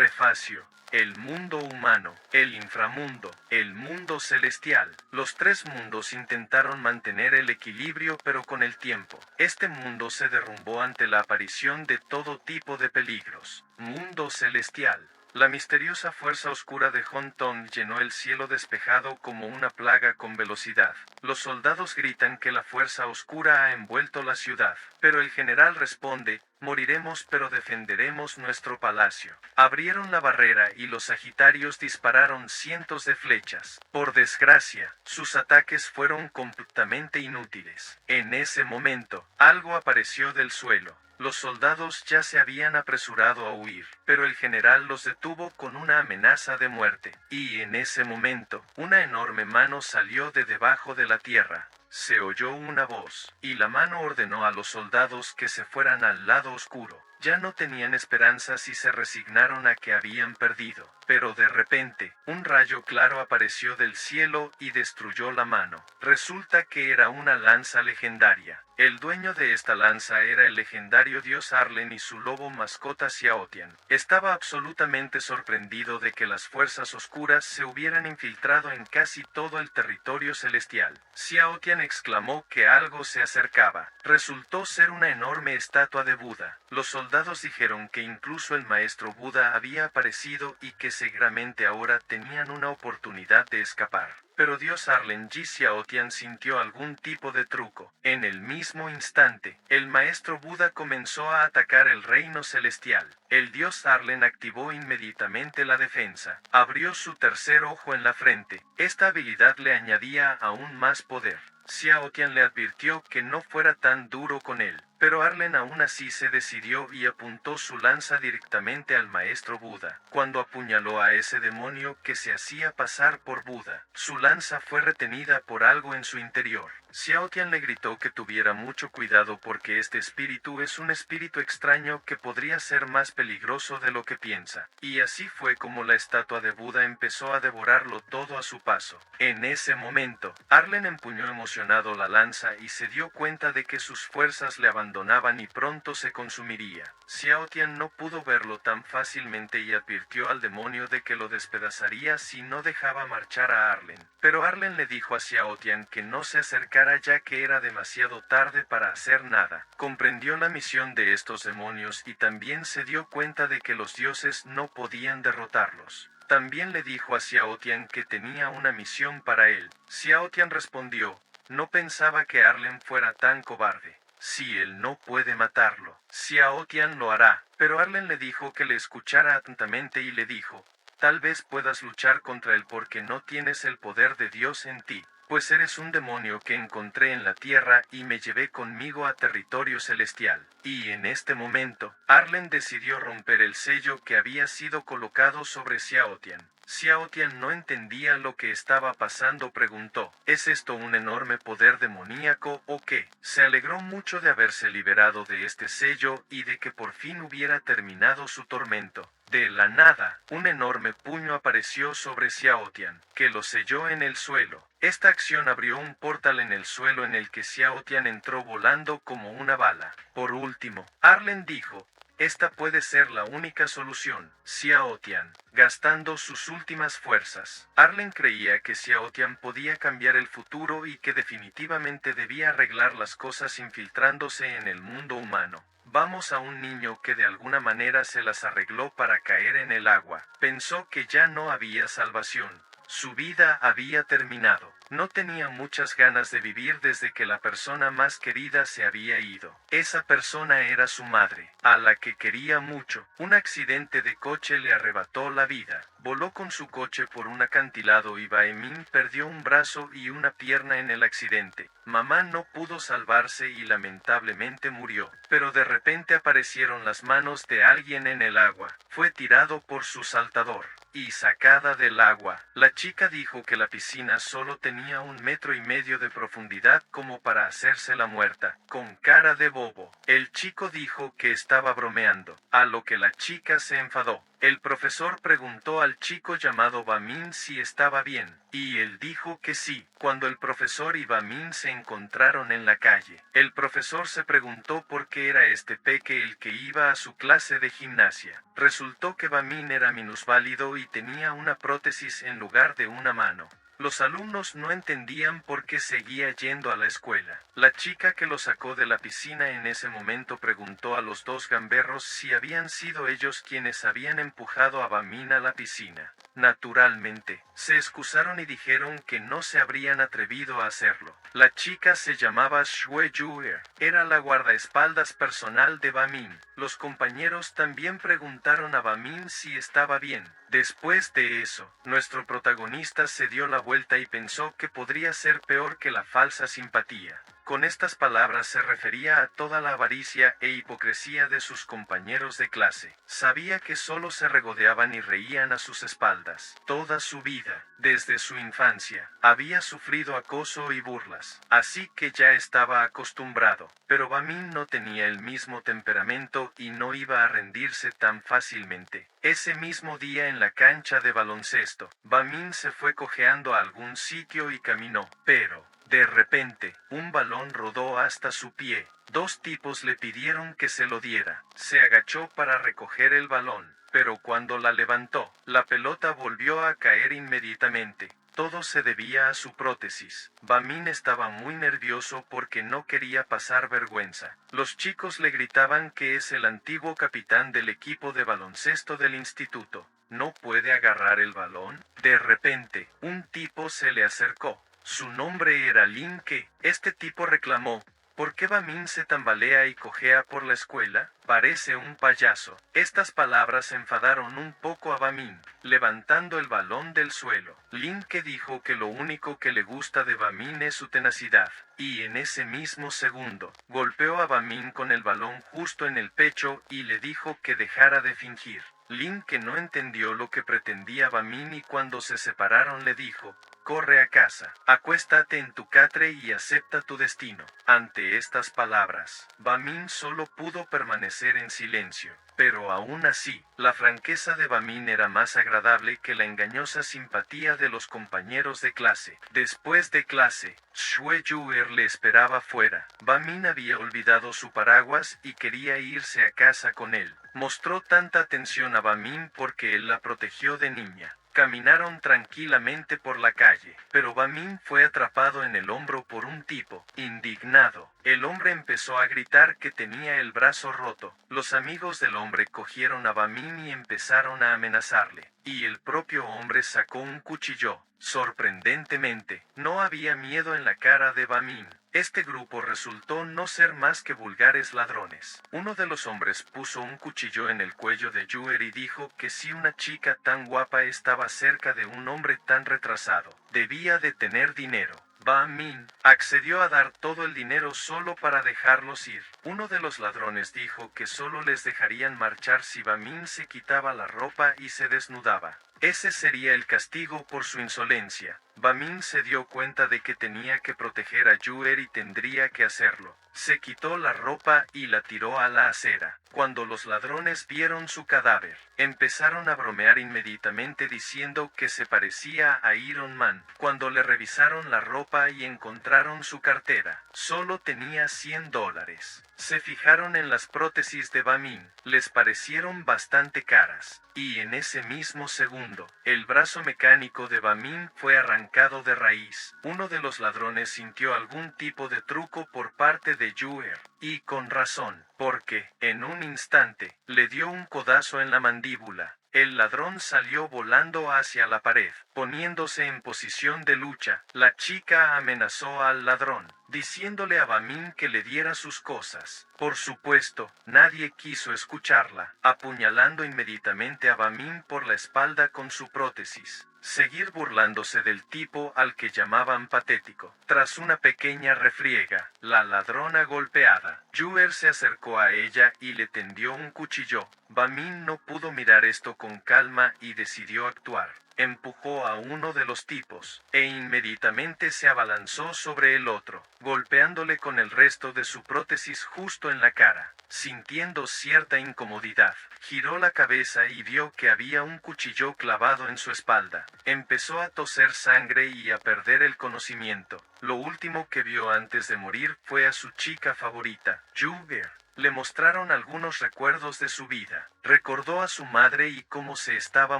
Prefacio. El mundo humano, el inframundo, el mundo celestial. Los tres mundos intentaron mantener el equilibrio, pero con el tiempo, este mundo se derrumbó ante la aparición de todo tipo de peligros. Mundo celestial. La misteriosa fuerza oscura de Honton llenó el cielo despejado como una plaga con velocidad. Los soldados gritan que la fuerza oscura ha envuelto la ciudad, pero el general responde: moriremos pero defenderemos nuestro palacio. Abrieron la barrera y los sagitarios dispararon cientos de flechas. Por desgracia, sus ataques fueron completamente inútiles. En ese momento, algo apareció del suelo. Los soldados ya se habían apresurado a huir, pero el general los detuvo con una amenaza de muerte. Y en ese momento, una enorme mano salió de debajo de la tierra. Se oyó una voz, y la mano ordenó a los soldados que se fueran al lado oscuro. Ya no tenían esperanzas y se resignaron a que habían perdido. Pero de repente, un rayo claro apareció del cielo y destruyó la mano. Resulta que era una lanza legendaria. El dueño de esta lanza era el legendario dios Arlen y su lobo mascota Xiaotian. Estaba absolutamente sorprendido de que las fuerzas oscuras se hubieran infiltrado en casi todo el territorio celestial. Xiaotian exclamó que algo se acercaba. Resultó ser una enorme estatua de Buda. Los soldados dijeron que incluso el maestro Buda había aparecido y que seguramente ahora tenían una oportunidad de escapar. Pero Dios Arlen Ji Xiaotian sintió algún tipo de truco. En el mismo instante, el maestro Buda comenzó a atacar el reino celestial. El dios Arlen activó inmediatamente la defensa. Abrió su tercer ojo en la frente. Esta habilidad le añadía aún más poder. Xiaotian le advirtió que no fuera tan duro con él, pero Arlen aún así se decidió y apuntó su lanza directamente al maestro Buda. Cuando apuñaló a ese demonio que se hacía pasar por Buda, su lanza fue retenida por algo en su interior. Xiaotian le gritó que tuviera mucho cuidado porque este espíritu es un espíritu extraño que podría ser más peligroso de lo que piensa. Y así fue como la estatua de Buda empezó a devorarlo todo a su paso. En ese momento, Arlen empuñó emocionado la lanza y se dio cuenta de que sus fuerzas le abandonaban y pronto se consumiría. Xiaotian no pudo verlo tan fácilmente y advirtió al demonio de que lo despedazaría si no dejaba marchar a Arlen. Pero Arlen le dijo a Xiaotian que no se acercara ya que era demasiado tarde para hacer nada. Comprendió la misión de estos demonios y también se dio cuenta de que los dioses no podían derrotarlos. También le dijo a Xiaotian que tenía una misión para él. Xiaotian respondió: no pensaba que Arlen fuera tan cobarde. Si él no puede matarlo, Xiaotian lo hará. Pero Arlen le dijo que le escuchara atentamente y le dijo: tal vez puedas luchar contra él porque no tienes el poder de Dios en ti, pues eres un demonio que encontré en la tierra y me llevé conmigo a territorio celestial. Y en este momento, Arlen decidió romper el sello que había sido colocado sobre Xiaotian. Xiaotian no entendía lo que estaba pasando, preguntó: ¿es esto un enorme poder demoníaco o qué? Se alegró mucho de haberse liberado de este sello y de que por fin hubiera terminado su tormento. De la nada, un enorme puño apareció sobre Xiaotian, que lo selló en el suelo. Esta acción abrió un portal en el suelo en el que Xiaotian entró volando como una bala. Por último, Arlen dijo: esta puede ser la única solución. Xiaotian, gastando sus últimas fuerzas. Arlen creía que Xiaotian podía cambiar el futuro y que definitivamente debía arreglar las cosas infiltrándose en el mundo humano. Vamos a un niño que de alguna manera se las arregló para caer en el agua. Pensó que ya no había salvación. Su vida había terminado. No tenía muchas ganas de vivir desde que la persona más querida se había ido. Esa persona era su madre, a la que quería mucho. Un accidente de coche le arrebató la vida. Voló con su coche por un acantilado y Baemin perdió un brazo y una pierna en el accidente. Mamá no pudo salvarse y lamentablemente murió. Pero de repente aparecieron las manos de alguien en el agua. Fue tirado por su saltador y sacada del agua. La chica dijo que la piscina solo tenía 1,5 metros de profundidad como para hacerse la muerta, con cara de bobo. El chico dijo que estaba bromeando, a lo que la chica se enfadó. El profesor preguntó al chico llamado Bamin si estaba bien, y él dijo que sí. Cuando el profesor y Bamin se encontraron en la calle, el profesor se preguntó por qué era este peque el que iba a su clase de gimnasia. Resultó que Bamin era minusválido y tenía una prótesis en lugar de una mano. Los alumnos no entendían por qué seguía yendo a la escuela. La chica que lo sacó de la piscina en ese momento preguntó a los dos gamberros si habían sido ellos quienes habían empujado a Bamin a la piscina. Naturalmente, se excusaron y dijeron que no se habrían atrevido a hacerlo. La chica se llamaba Shue Yuer, era la guardaespaldas personal de Bamin. Los compañeros también preguntaron a Bamin si estaba bien. Después de eso, nuestro protagonista se dio la vuelta y pensó que podría ser peor que la falsa simpatía. Con estas palabras se refería a toda la avaricia e hipocresía de sus compañeros de clase. Sabía que solo se regodeaban y reían a sus espaldas. Toda su vida, desde su infancia, había sufrido acoso y burlas, así que ya estaba acostumbrado. Pero Bamin no tenía el mismo temperamento y no iba a rendirse tan fácilmente. Ese mismo día en la cancha de baloncesto, Bamin se fue cojeando a algún sitio y caminó, pero de repente, un balón rodó hasta su pie. Dos tipos le pidieron que se lo diera. Se agachó para recoger el balón, pero cuando la levantó, la pelota volvió a caer inmediatamente. Todo se debía a su prótesis. Bamin estaba muy nervioso porque no quería pasar vergüenza. Los chicos le gritaban que es el antiguo capitán del equipo de baloncesto del instituto. ¿No puede agarrar el balón? De repente, un tipo se le acercó. Su nombre era Lin Ke. Este tipo reclamó: ¿por qué Bamin se tambalea y cojea por la escuela? Parece un payaso. Estas palabras enfadaron un poco a Bamin, levantando el balón del suelo. Lin Ke dijo que lo único que le gusta de Bamin es su tenacidad, y en ese mismo segundo, golpeó a Bamin con el balón justo en el pecho y le dijo que dejara de fingir. Lin Ke no entendió lo que pretendía Bamin y cuando se separaron le dijo: corre a casa, acuéstate en tu catre y acepta tu destino. Ante estas palabras, Bamin solo pudo permanecer en silencio. Pero aún así, la franqueza de Bamin era más agradable que la engañosa simpatía de los compañeros de clase. Después de clase, Shue Yuer le esperaba fuera. Bamin había olvidado su paraguas y quería irse a casa con él. Mostró tanta atención a Bamin porque él la protegió de niña. Caminaron tranquilamente por la calle, pero Bamin fue atrapado en el hombro por un tipo. Indignado, el hombre empezó a gritar que tenía el brazo roto. Los amigos del hombre cogieron a Bamin y empezaron a amenazarle, y el propio hombre sacó un cuchillo. Sorprendentemente, no había miedo en la cara de Bamin. Este grupo resultó no ser más que vulgares ladrones. Uno de los hombres puso un cuchillo en el cuello de Yuer y dijo que si una chica tan guapa estaba cerca de un hombre tan retrasado, debía de tener dinero. Bamin accedió a dar todo el dinero solo para dejarlos ir. Uno de los ladrones dijo que solo les dejarían marchar si Bamin se quitaba la ropa y se desnudaba. Ese sería el castigo por su insolencia. Bamin se dio cuenta de que tenía que proteger a Yuer y tendría que hacerlo. Se quitó la ropa y la tiró a la acera. Cuando los ladrones vieron su cadáver, empezaron a bromear inmediatamente diciendo que se parecía a Iron Man. Cuando le revisaron la ropa y encontraron su cartera, solo tenía $100. Se fijaron en las prótesis de Bamin, les parecieron bastante caras, y en ese mismo segundo, el brazo mecánico de Bamin fue arrancado de raíz. Uno de los ladrones sintió algún tipo de truco por parte de Yuer, y con razón, porque, en un instante, le dio un codazo en la mandíbula. El ladrón salió volando hacia la pared, poniéndose en posición de lucha. La chica amenazó al ladrón, diciéndole a Bamin que le diera sus cosas. Por supuesto, nadie quiso escucharla, apuñalando inmediatamente a Bamin por la espalda con su prótesis. Seguir burlándose del tipo al que llamaban patético. Tras una pequeña refriega, la ladrona golpeada, Yuer se acercó a ella y le tendió un cuchillo. Bamin no pudo mirar esto con calma y decidió actuar. Empujó a uno de los tipos, e inmediatamente se abalanzó sobre el otro, golpeándole con el resto de su prótesis justo en la cara. sintiendo cierta incomodidad. Giró la cabeza y vio que había un cuchillo clavado en su espalda. Empezó a toser sangre y a perder el conocimiento. Lo último que vio antes de morir fue a su chica favorita, Juger. Le mostraron algunos recuerdos de su vida. Recordó a su madre y cómo se estaba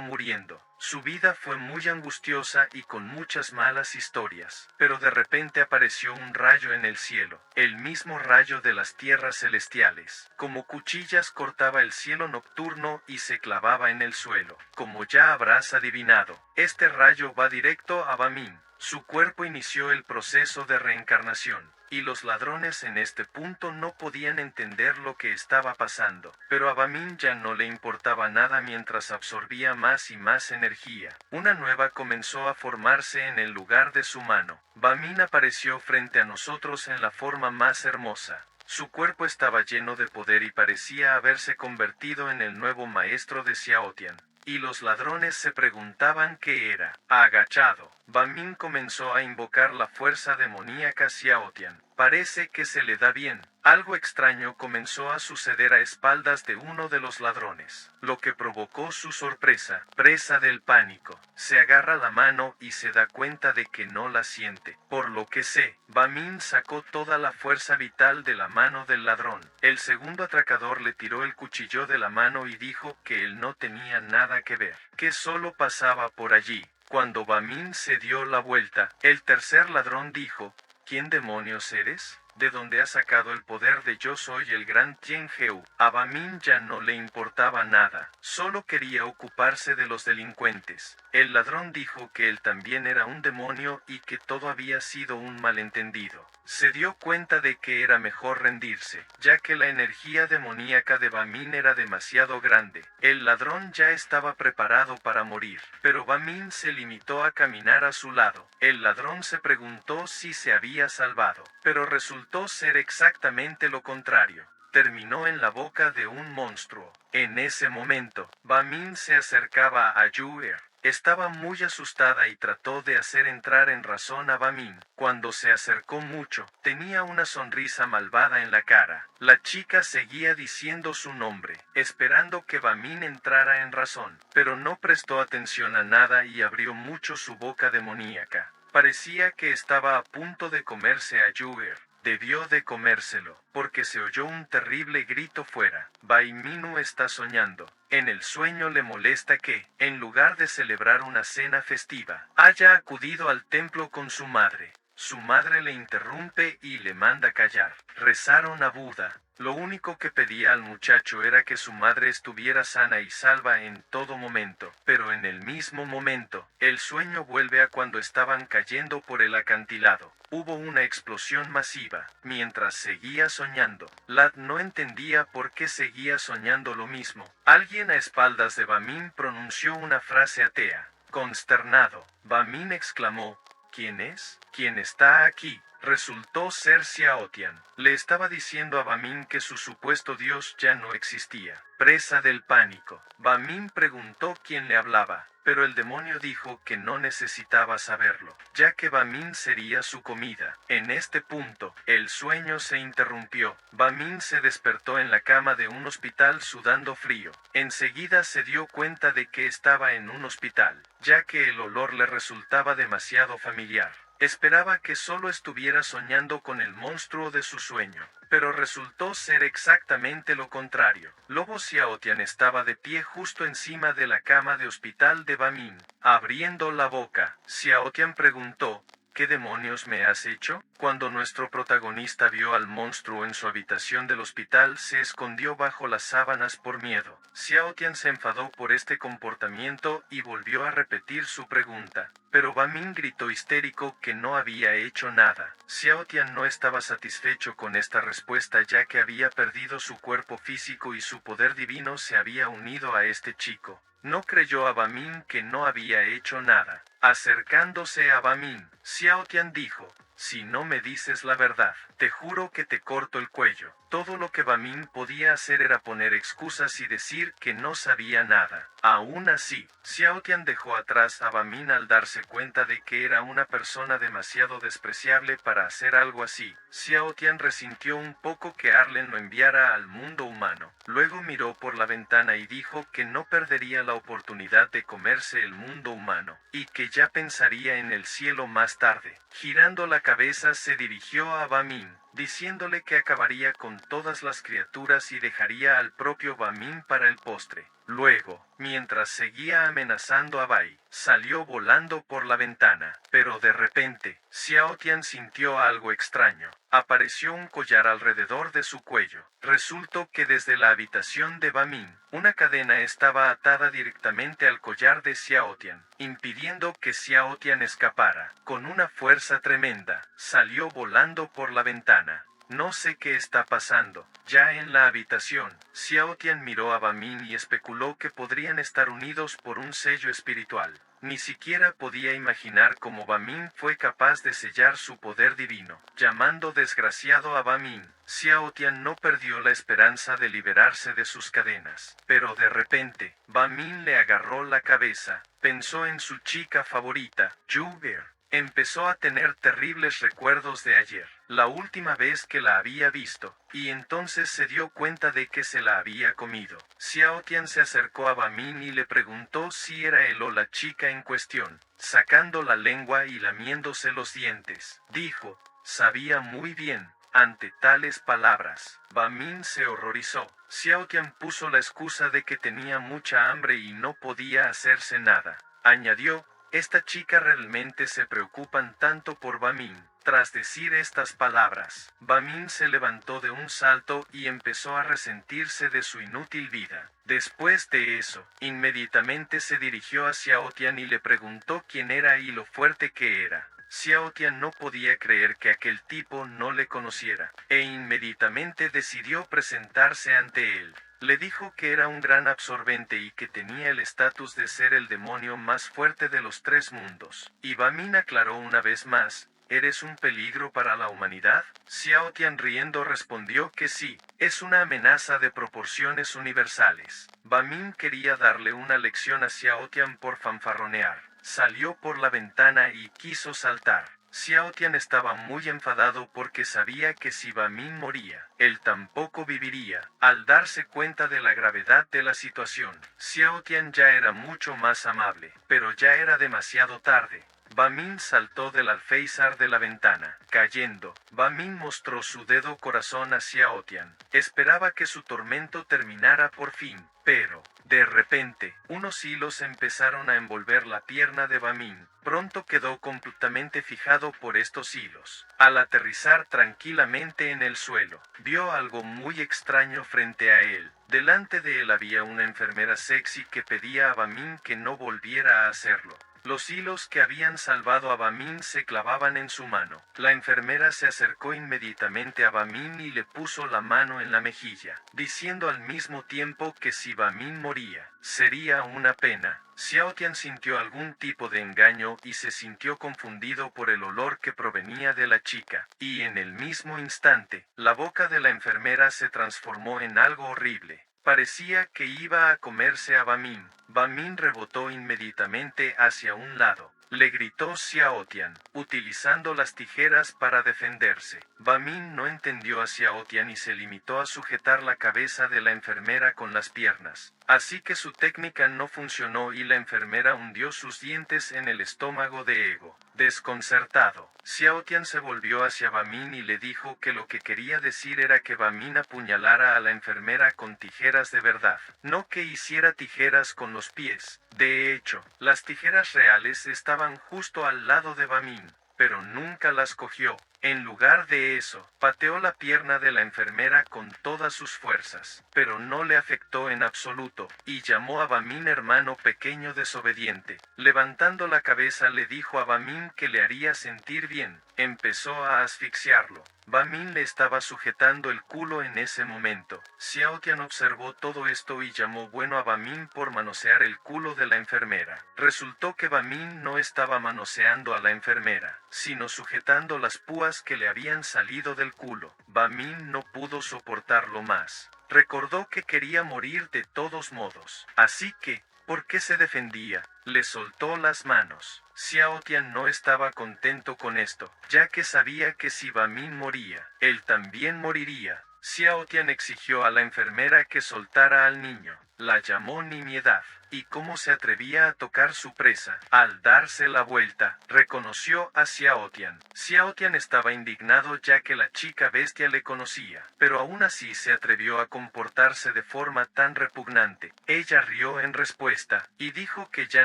muriendo. Su vida fue muy angustiosa y con muchas malas historias. Pero de repente apareció un rayo en el cielo, el mismo rayo de las tierras celestiales. Como cuchillas cortaba el cielo nocturno y se clavaba en el suelo. Como ya habrás adivinado, este rayo va directo a Bamin. Su cuerpo inició el proceso de reencarnación. Y los ladrones en este punto no podían entender lo que estaba pasando, pero a Bamin ya no le importaba nada mientras absorbía más y más energía. Una nueva comenzó a formarse en el lugar de su mano. Bamin apareció frente a nosotros en la forma más hermosa. Su cuerpo estaba lleno de poder y parecía haberse convertido en el nuevo maestro de Xiaotian. Y los ladrones se preguntaban qué era. Agachado, Bamin comenzó a invocar la fuerza demoníaca Xiaotian. Parece que se le da bien. Algo extraño comenzó a suceder a espaldas de uno de los ladrones, lo que provocó su sorpresa. Presa del pánico, se agarra la mano y se da cuenta de que no la siente. Por lo que sé, Bamin sacó toda la fuerza vital de la mano del ladrón. El segundo atracador le tiró el cuchillo de la mano y dijo que él no tenía nada que ver, que solo pasaba por allí. Cuando Bamin se dio la vuelta, el tercer ladrón dijo: ¿Quién demonios eres? ¿De dónde has sacado el poder de yo soy el gran Tianheu? A Bamin ya no le importaba nada, solo quería ocuparse de los delincuentes. El ladrón dijo que él también era un demonio y que todo había sido un malentendido. Se dio cuenta de que era mejor rendirse, ya que la energía demoníaca de Bamin era demasiado grande. El ladrón ya estaba preparado para morir, pero Bamin se limitó a caminar a su lado. El ladrón se preguntó si se había salvado, pero resultó ser exactamente lo contrario. Terminó en la boca de un monstruo. En ese momento, Bamin se acercaba a Juer. Estaba muy asustada y trató de hacer entrar en razón a Bamin. Cuando se acercó mucho, tenía una sonrisa malvada en la cara. La chica seguía diciendo su nombre, esperando que Bamin entrara en razón, pero no prestó atención a nada y abrió mucho su boca demoníaca. Parecía que estaba a punto de comerse a Juer. Debió de comérselo, porque se oyó un terrible grito fuera. Baiminu está soñando. En el sueño le molesta que, en lugar de celebrar una cena festiva, haya acudido al templo con su madre. Su madre le interrumpe y le manda callar. Rezaron a Buda. Lo único que pedía al muchacho era que su madre estuviera sana y salva en todo momento, pero en el mismo momento, el sueño vuelve a cuando estaban cayendo por el acantilado. Hubo una explosión masiva. Mientras seguía soñando, Lad no entendía por qué seguía soñando lo mismo. Alguien a espaldas de Bamin pronunció una frase atea. Consternado, Bamin exclamó: ¿Quién es? ¿Quién está aquí? Resultó ser Xiaotian. Le estaba diciendo a Bamin que su supuesto dios ya no existía. Presa del pánico, Bamin preguntó quién le hablaba, pero el demonio dijo que no necesitaba saberlo, ya que Bamin sería su comida. En este punto, el sueño se interrumpió. Bamin se despertó en la cama de un hospital sudando frío. Enseguida se dio cuenta de que estaba en un hospital, ya que el olor le resultaba demasiado familiar. Esperaba que solo estuviera soñando con el monstruo de su sueño, pero resultó ser exactamente lo contrario. Lobo Xiaotian estaba de pie justo encima de la cama de hospital de Bamin. Abriendo la boca, Xiaotian preguntó: ¿Qué demonios me has hecho? Cuando nuestro protagonista vio al monstruo en su habitación del hospital, se escondió bajo las sábanas por miedo. Xiaotian se enfadó por este comportamiento y volvió a repetir su pregunta. Pero Bamin gritó histérico que no había hecho nada. Xiaotian no estaba satisfecho con esta respuesta, ya que había perdido su cuerpo físico y su poder divino se había unido a este chico. No creyó a Bamin que no había hecho nada. Acercándose a Bamin, Xiaotian dijo: si no me dices la verdad, te juro que te corto el cuello. Todo lo que Bamin podía hacer era poner excusas y decir que no sabía nada. Aún así, Xiao Tian dejó atrás a Bamin al darse cuenta de que era una persona demasiado despreciable para hacer algo así. Xiao Tian resintió un poco que Arlen lo enviara al mundo humano. Luego miró por la ventana y dijo que no perdería la oportunidad de comerse el mundo humano, y que ya pensaría en el cielo más tarde. Girando la cabeza se dirigió a Bamin, diciéndole que acabaría con todas las criaturas y dejaría al propio Bamin para el postre. Luego, mientras seguía amenazando a Bai, salió volando por la ventana, pero de repente, Xiao Tian sintió algo extraño. Apareció un collar alrededor de su cuello. Resultó que desde la habitación de Bamin, una cadena estaba atada directamente al collar de Xiao Tian, impidiendo que Xiao Tian escapara. Con una fuerza tremenda, salió volando por la ventana. No sé qué está pasando. Ya en la habitación, Xiao Tian miró a Bamin y especuló que podrían estar unidos por un sello espiritual. Ni siquiera podía imaginar cómo Bamin fue capaz de sellar su poder divino. Llamando desgraciado a Bamin, Xiao Tian no perdió la esperanza de liberarse de sus cadenas. Pero de repente, Bamin le agarró la cabeza. Pensó en su chica favorita, Yu Ge. Empezó a tener terribles recuerdos de ayer, la última vez que la había visto, y entonces se dio cuenta de que se la había comido. Xiao Tian se acercó a Bamin y le preguntó si era él o la chica en cuestión, sacando la lengua y lamiéndose los dientes. Dijo, sabía muy bien. Ante tales palabras, Bamin se horrorizó. Xiao Tian puso la excusa de que tenía mucha hambre y no podía hacerse nada. Añadió, esta chica realmente se preocupan tanto por Bamin. Tras decir estas palabras, Bamin se levantó de un salto y empezó a resentirse de su inútil vida. Después de eso, inmediatamente se dirigió a Xiao Tian y le preguntó quién era y lo fuerte que era. Xiao Tian no podía creer que aquel tipo no le conociera, e inmediatamente decidió presentarse ante él. Le dijo que era un gran absorbente y que tenía el estatus de ser el demonio más fuerte de los tres mundos. Y Bamin aclaró una vez más, ¿eres un peligro para la humanidad? Xiao Tian riendo respondió que sí, es una amenaza de proporciones universales. Bamin quería darle una lección a Xiao Tian por fanfarronear. Salió por la ventana y quiso saltar. Xiao Tian estaba muy enfadado porque sabía que si Bamin moría, él tampoco viviría. Al darse cuenta de la gravedad de la situación, Xiao Tian ya era mucho más amable, pero ya era demasiado tarde. Bamin saltó del alféizar de la ventana. Cayendo, Bamin mostró su dedo corazón a Xiao Tian. Esperaba que su tormento terminara por fin, pero, de repente, unos hilos empezaron a envolver la pierna de Bamin. Pronto quedó completamente fijado por estos hilos. Al aterrizar tranquilamente en el suelo, vio algo muy extraño frente a él. Delante de él había una enfermera sexy que pedía a Bamin que no volviera a hacerlo. Los hilos que habían salvado a Bamin se clavaban en su mano. La enfermera se acercó inmediatamente a Bamin y le puso la mano en la mejilla, diciendo al mismo tiempo que si Bamin moría, sería una pena. Xiao Tian sintió algún tipo de engaño y se sintió confundido por el olor que provenía de la chica, y en el mismo instante, la boca de la enfermera se transformó en algo horrible. Parecía que iba a comerse a Bamin. Bamin rebotó inmediatamente hacia un lado. Le gritó Xiao Tian, utilizando las tijeras para defenderse. Bamin no entendió a Xiao Tian y se limitó a sujetar la cabeza de la enfermera con las piernas. Así que su técnica no funcionó y la enfermera hundió sus dientes en el estómago de Ego. Desconcertado, Xiao Tian se volvió hacia Bamin y le dijo que lo que quería decir era que Bamin apuñalara a la enfermera con tijeras de verdad, no que hiciera tijeras con los pies. De hecho, las tijeras reales estaban justo al lado de Bamin, pero nunca las cogió. En lugar de eso, pateó la pierna de la enfermera con todas sus fuerzas, pero no le afectó en absoluto, y llamó a Bamín hermano pequeño desobediente. Levantando la cabeza le dijo a Bamín que le haría sentir bien. Empezó a asfixiarlo. Bamín le estaba sujetando el culo en ese momento. Xiao Tian observó todo esto y llamó bueno a Bamín por manosear el culo de la enfermera. Resultó que Bamín no estaba manoseando a la enfermera, sino sujetando las púas que le habían salido del culo. Bamín no pudo soportarlo más. Recordó que quería morir de todos modos. Así que, ¿por qué se defendía? Le soltó las manos. Xiao Tian no estaba contento con esto, ya que sabía que si Bamín moría, él también moriría. Xiao Tian exigió a la enfermera que soltara al niño. La llamó nimiedad. ¿Y cómo se atrevía a tocar su presa? Al darse la vuelta, reconoció a Xiao Tian. Xiao Tian estaba indignado ya que la chica bestia le conocía, pero aún así se atrevió a comportarse de forma tan repugnante. Ella rió en respuesta, y dijo que ya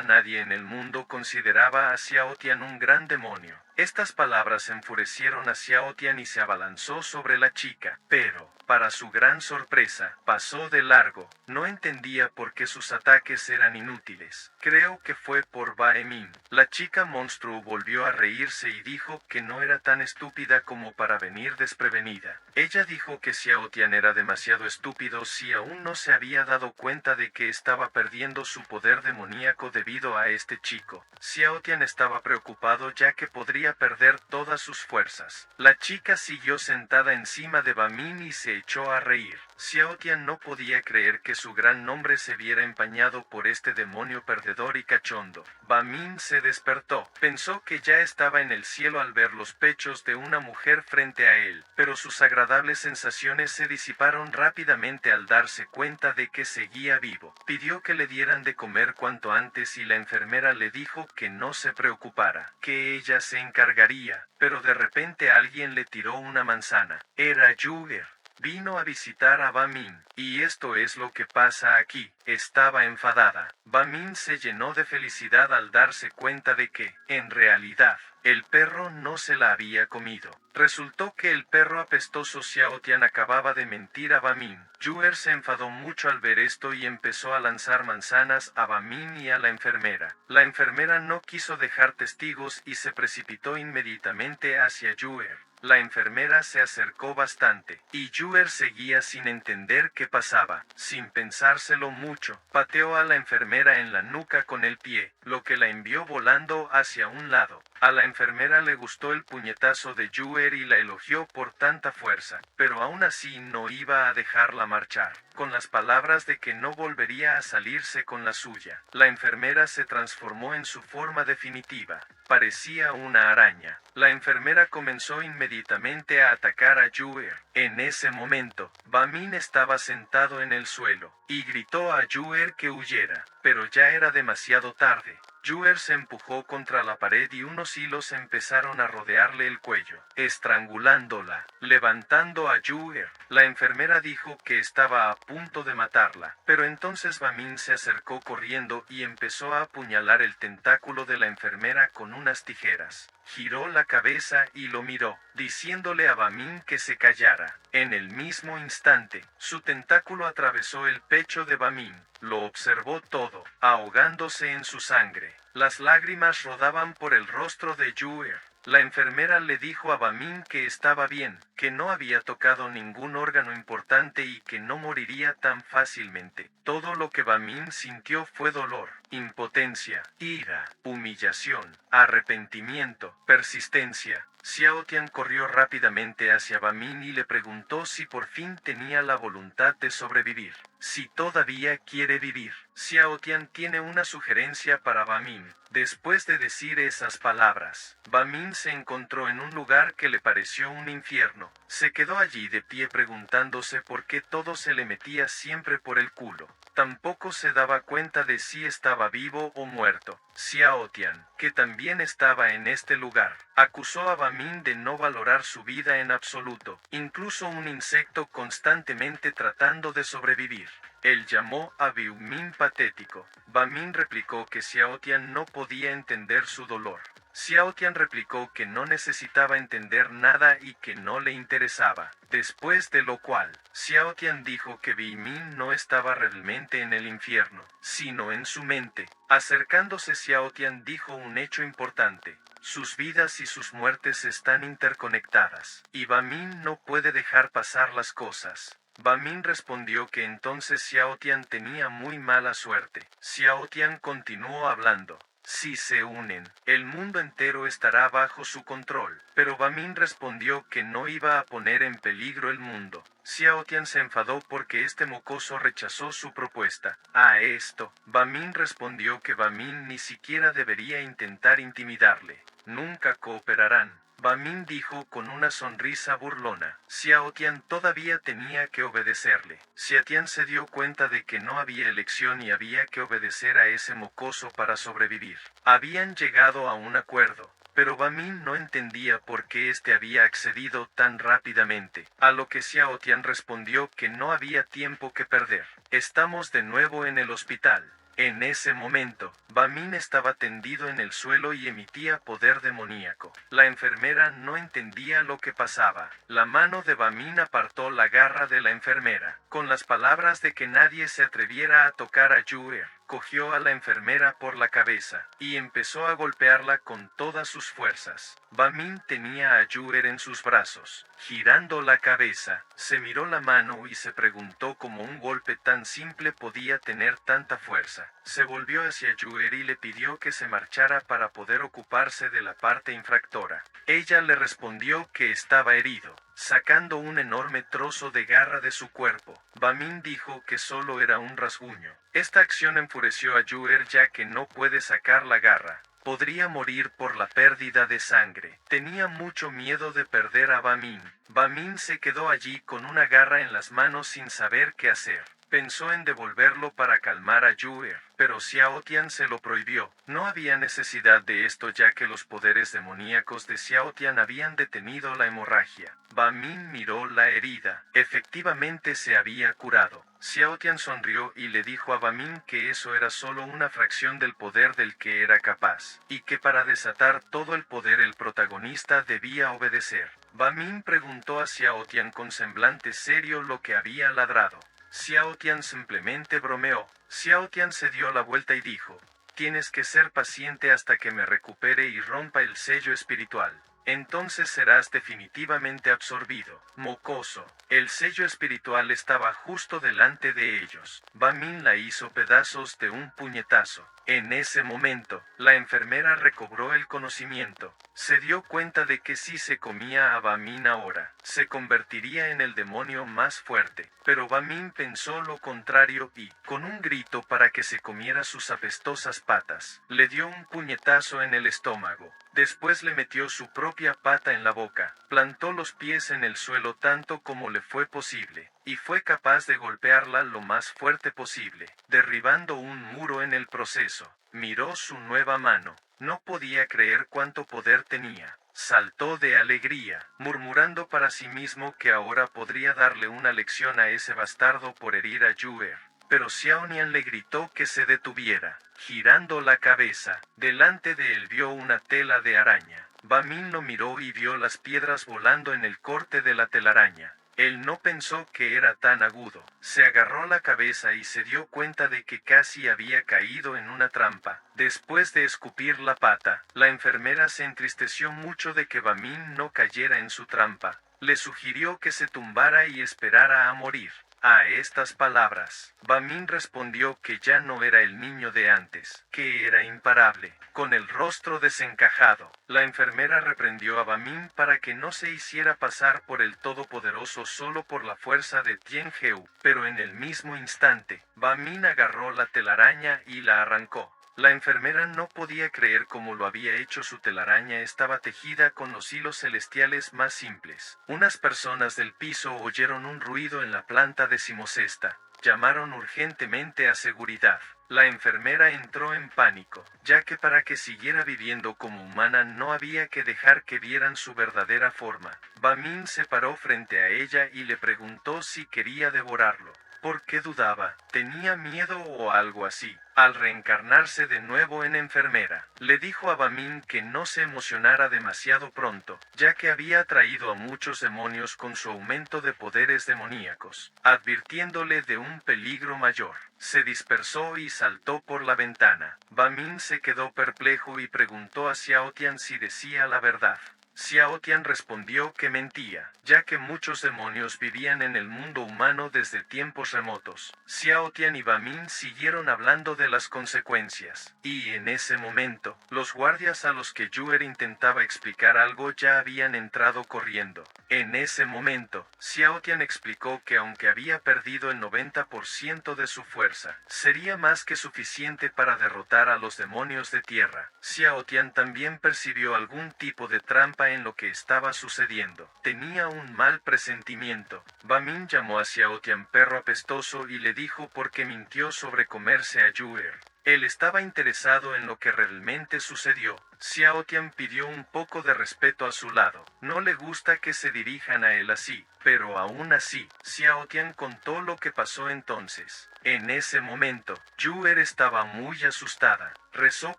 nadie en el mundo consideraba a Xiao Tian un gran demonio. Estas palabras enfurecieron a Xiao Tian y se abalanzó sobre la chica, pero, para su gran sorpresa, pasó de largo. No entendía por qué sus ataques eran inútiles. Creo que fue por Baemin. La chica monstruo volvió a reírse y dijo que no era tan estúpida como para venir desprevenida. Ella dijo que Xiao Tian era demasiado estúpido si aún no se había dado cuenta de que estaba perdiendo su poder demoníaco debido a este chico. Xiao Tian estaba preocupado ya que podría perder todas sus fuerzas. La chica siguió sentada encima de Bamin y se echó a reír. Xiao Tian no podía creer que su gran nombre se viera empañado por este demonio perdedor y cachondo. Bamin se despertó. Pensó que ya estaba en el cielo al ver los pechos de una mujer frente a él, pero sus agradables sensaciones se disiparon rápidamente al darse cuenta de que seguía vivo. Pidió que le dieran de comer cuanto antes y la enfermera le dijo que no se preocupara, que ella se encargaría, pero de repente alguien le tiró una manzana. Era Yuger. Vino a visitar a Bamin, y esto es lo que pasa aquí. Estaba enfadada. Bamin se llenó de felicidad al darse cuenta de que, en realidad, el perro no se la había comido. Resultó que el perro apestoso Xiao Tian acababa de mentir a Bamin. Yuer se enfadó mucho al ver esto y empezó a lanzar manzanas a Bamin y a la enfermera. La enfermera no quiso dejar testigos y se precipitó inmediatamente hacia Yuer. La enfermera se acercó bastante, y Yuer seguía sin entender qué pasaba. Sin pensárselo mucho, pateó a la enfermera en la nuca con el pie, lo que la envió volando hacia un lado. A la enfermera le gustó el puñetazo de Yuer y la elogió por tanta fuerza, pero aún así no iba a dejarla marchar, con las palabras de que no volvería a salirse con la suya. La enfermera se transformó en su forma definitiva. Parecía una araña. La enfermera comenzó inmediatamente a atacar a Yuer. En ese momento, Bamin estaba sentado en el suelo, y gritó a Yuer que huyera, pero ya era demasiado tarde. Yuer se empujó contra la pared y unos hilos empezaron a rodearle el cuello, estrangulándola, levantando a Yuer. La enfermera dijo que estaba a punto de matarla, pero entonces Bamin se acercó corriendo y empezó a apuñalar el tentáculo de la enfermera con unas tijeras. Giró la cabeza y lo miró, diciéndole a Bamin que se callara. En el mismo instante, su tentáculo atravesó el pecho de Bamin. Lo observó todo, ahogándose en su sangre. Las lágrimas rodaban por el rostro de Yuer. La enfermera le dijo a Bamin que estaba bien, que no había tocado ningún órgano importante y que no moriría tan fácilmente. Todo lo que Bamin sintió fue dolor, impotencia, ira, humillación, arrepentimiento, persistencia. Xiao Tian corrió rápidamente hacia Bamin y le preguntó si por fin tenía la voluntad de sobrevivir, si todavía quiere vivir. Xiao Tian tiene una sugerencia para Bamin. Después de decir esas palabras, Bamin se encontró en un lugar que le pareció un infierno. Se quedó allí de pie preguntándose por qué todo se le metía siempre por el culo. Tampoco se daba cuenta de si estaba vivo o muerto. Xiao Tian, que también estaba en este lugar, acusó a Bamin de no valorar su vida en absoluto, incluso un insecto constantemente tratando de sobrevivir. Él llamó a Bamin patético. Bamin replicó que Xiao Tian no podía entender su dolor. Xiao Tian replicó que no necesitaba entender nada y que no le interesaba. Después de lo cual, Xiao Tian dijo que Bi Min no estaba realmente en el infierno, sino en su mente. Acercándose, Xiao Tian dijo un hecho importante. Sus vidas y sus muertes están interconectadas, y Ba Min no puede dejar pasar las cosas. Ba Min respondió que entonces Xiao Tian tenía muy mala suerte. Xiao Tian continuó hablando. Si se unen, el mundo entero estará bajo su control. Pero Ba Min respondió que no iba a poner en peligro el mundo. Xiao Tian se enfadó porque este mocoso rechazó su propuesta. A esto, Ba Min respondió que Ba Min ni siquiera debería intentar intimidarle. Nunca cooperarán. Ba Min dijo con una sonrisa burlona. Xiao Tian todavía tenía que obedecerle. Xiao Tian se dio cuenta de que no había elección y había que obedecer a ese mocoso para sobrevivir. Habían llegado a un acuerdo, pero Ba Min no entendía por qué este había accedido tan rápidamente, a lo que Xiao Tian respondió que no había tiempo que perder. Estamos de nuevo en el hospital. En ese momento, Ba Min estaba tendido en el suelo y emitía poder demoníaco. La enfermera no entendía lo que pasaba. La mano de Ba Min apartó la garra de la enfermera. Con las palabras de que nadie se atreviera a tocar a Yuer, cogió a la enfermera por la cabeza, y empezó a golpearla con todas sus fuerzas. Ba Min tenía a Yuer en sus brazos. Girando la cabeza, se miró la mano y se preguntó cómo un golpe tan simple podía tener tanta fuerza. Se volvió hacia Yuer y le pidió que se marchara para poder ocuparse de la parte infractora. Ella le respondió que estaba herido, sacando un enorme trozo de garra de su cuerpo. Ba Min dijo que solo era un rasguño. Esta acción enfureció a Yuer ya que no puede sacar la garra. Podría morir por la pérdida de sangre. Tenía mucho miedo de perder a Ba Min. Ba Min se quedó allí con una garra en las manos sin saber qué hacer. Pensó en devolverlo para calmar a Yuer, pero Xiao Tian se lo prohibió. No había necesidad de esto ya que los poderes demoníacos de Xiao Tian habían detenido la hemorragia. Ba Min miró la herida. Efectivamente se había curado. Xiao Tian sonrió y le dijo a Ba Min que eso era solo una fracción del poder del que era capaz, y que para desatar todo el poder el protagonista debía obedecer. Ba Min preguntó a Xiao Tian con semblante serio lo que había ladrado. Xiao Tian simplemente bromeó. Xiao Tian se dio la vuelta y dijo, tienes que ser paciente hasta que me recupere y rompa el sello espiritual. Entonces serás definitivamente absorbido. Mocoso. El sello espiritual estaba justo delante de ellos. Ba Min la hizo pedazos de un puñetazo. En ese momento, la enfermera recobró el conocimiento. Se dio cuenta de que si se comía a Ba Min ahora, se convertiría en el demonio más fuerte. Pero Ba Min pensó lo contrario y, con un grito para que se comiera sus apestosas patas, le dio un puñetazo en el estómago. Después le metió su propia pata en la boca, plantó los pies en el suelo tanto como le fue posible, y fue capaz de golpearla lo más fuerte posible, derribando un muro en el proceso. Miró su nueva mano. No podía creer cuánto poder tenía. Saltó de alegría, murmurando para sí mismo que ahora podría darle una lección a ese bastardo por herir a Yuer. Pero Xiao Nian le gritó que se detuviera. Girando la cabeza, delante de él vio una tela de araña. Ba Min lo miró y vio las piedras volando en el corte de la telaraña. Él no pensó que era tan agudo. Se agarró la cabeza y se dio cuenta de que casi había caído en una trampa. Después de escupir la pata, la enfermera se entristeció mucho de que Ba Min no cayera en su trampa. Le sugirió que se tumbara y esperara a morir. A estas palabras, Ba Min respondió que ya no era el niño de antes, que era imparable. Con el rostro desencajado, la enfermera reprendió a Ba Min para que no se hiciera pasar por el Todopoderoso solo por la fuerza de Tien Heu, pero en el mismo instante, Ba Min agarró la telaraña y la arrancó. La enfermera no podía creer cómo lo había hecho. Su telaraña estaba tejida con los hilos celestiales más simples. Unas personas del piso oyeron un ruido en la planta decimosexta. Llamaron urgentemente a seguridad. La enfermera entró en pánico, ya que para que siguiera viviendo como humana no había que dejar que vieran su verdadera forma. Ba Min se paró frente a ella y le preguntó si quería devorarlo. ¿Por qué dudaba? ¿Tenía miedo o algo así? Al reencarnarse de nuevo en enfermera, le dijo a Bamin que no se emocionara demasiado pronto, ya que había atraído a muchos demonios con su aumento de poderes demoníacos, advirtiéndole de un peligro mayor. Se dispersó y saltó por la ventana. Bamin se quedó perplejo y preguntó a Xiao Tian si decía la verdad. Xiao Tian respondió que mentía, ya que muchos demonios vivían en el mundo humano desde tiempos remotos. Xiao Tian y Bamin siguieron hablando de las consecuencias, y en ese momento, los guardias a los que Yuer intentaba explicar algo ya habían entrado corriendo. En ese momento, Xiao Tian explicó que aunque había perdido el 90% de su fuerza, sería más que suficiente para derrotar a los demonios de tierra. Xiao Tian también percibió algún tipo de trampa en lo que estaba sucediendo. Tenía un mal presentimiento. Bamin llamó a Xiao Tian perro apestoso y le dijo por qué mintió sobre comerse a Yuer. Él estaba interesado en lo que realmente sucedió. Xiao Tian pidió un poco de respeto a su lado. No le gusta que se dirijan a él así, pero aún así, Xiao Tian contó lo que pasó entonces. En ese momento, Yuer estaba muy asustada. Rezó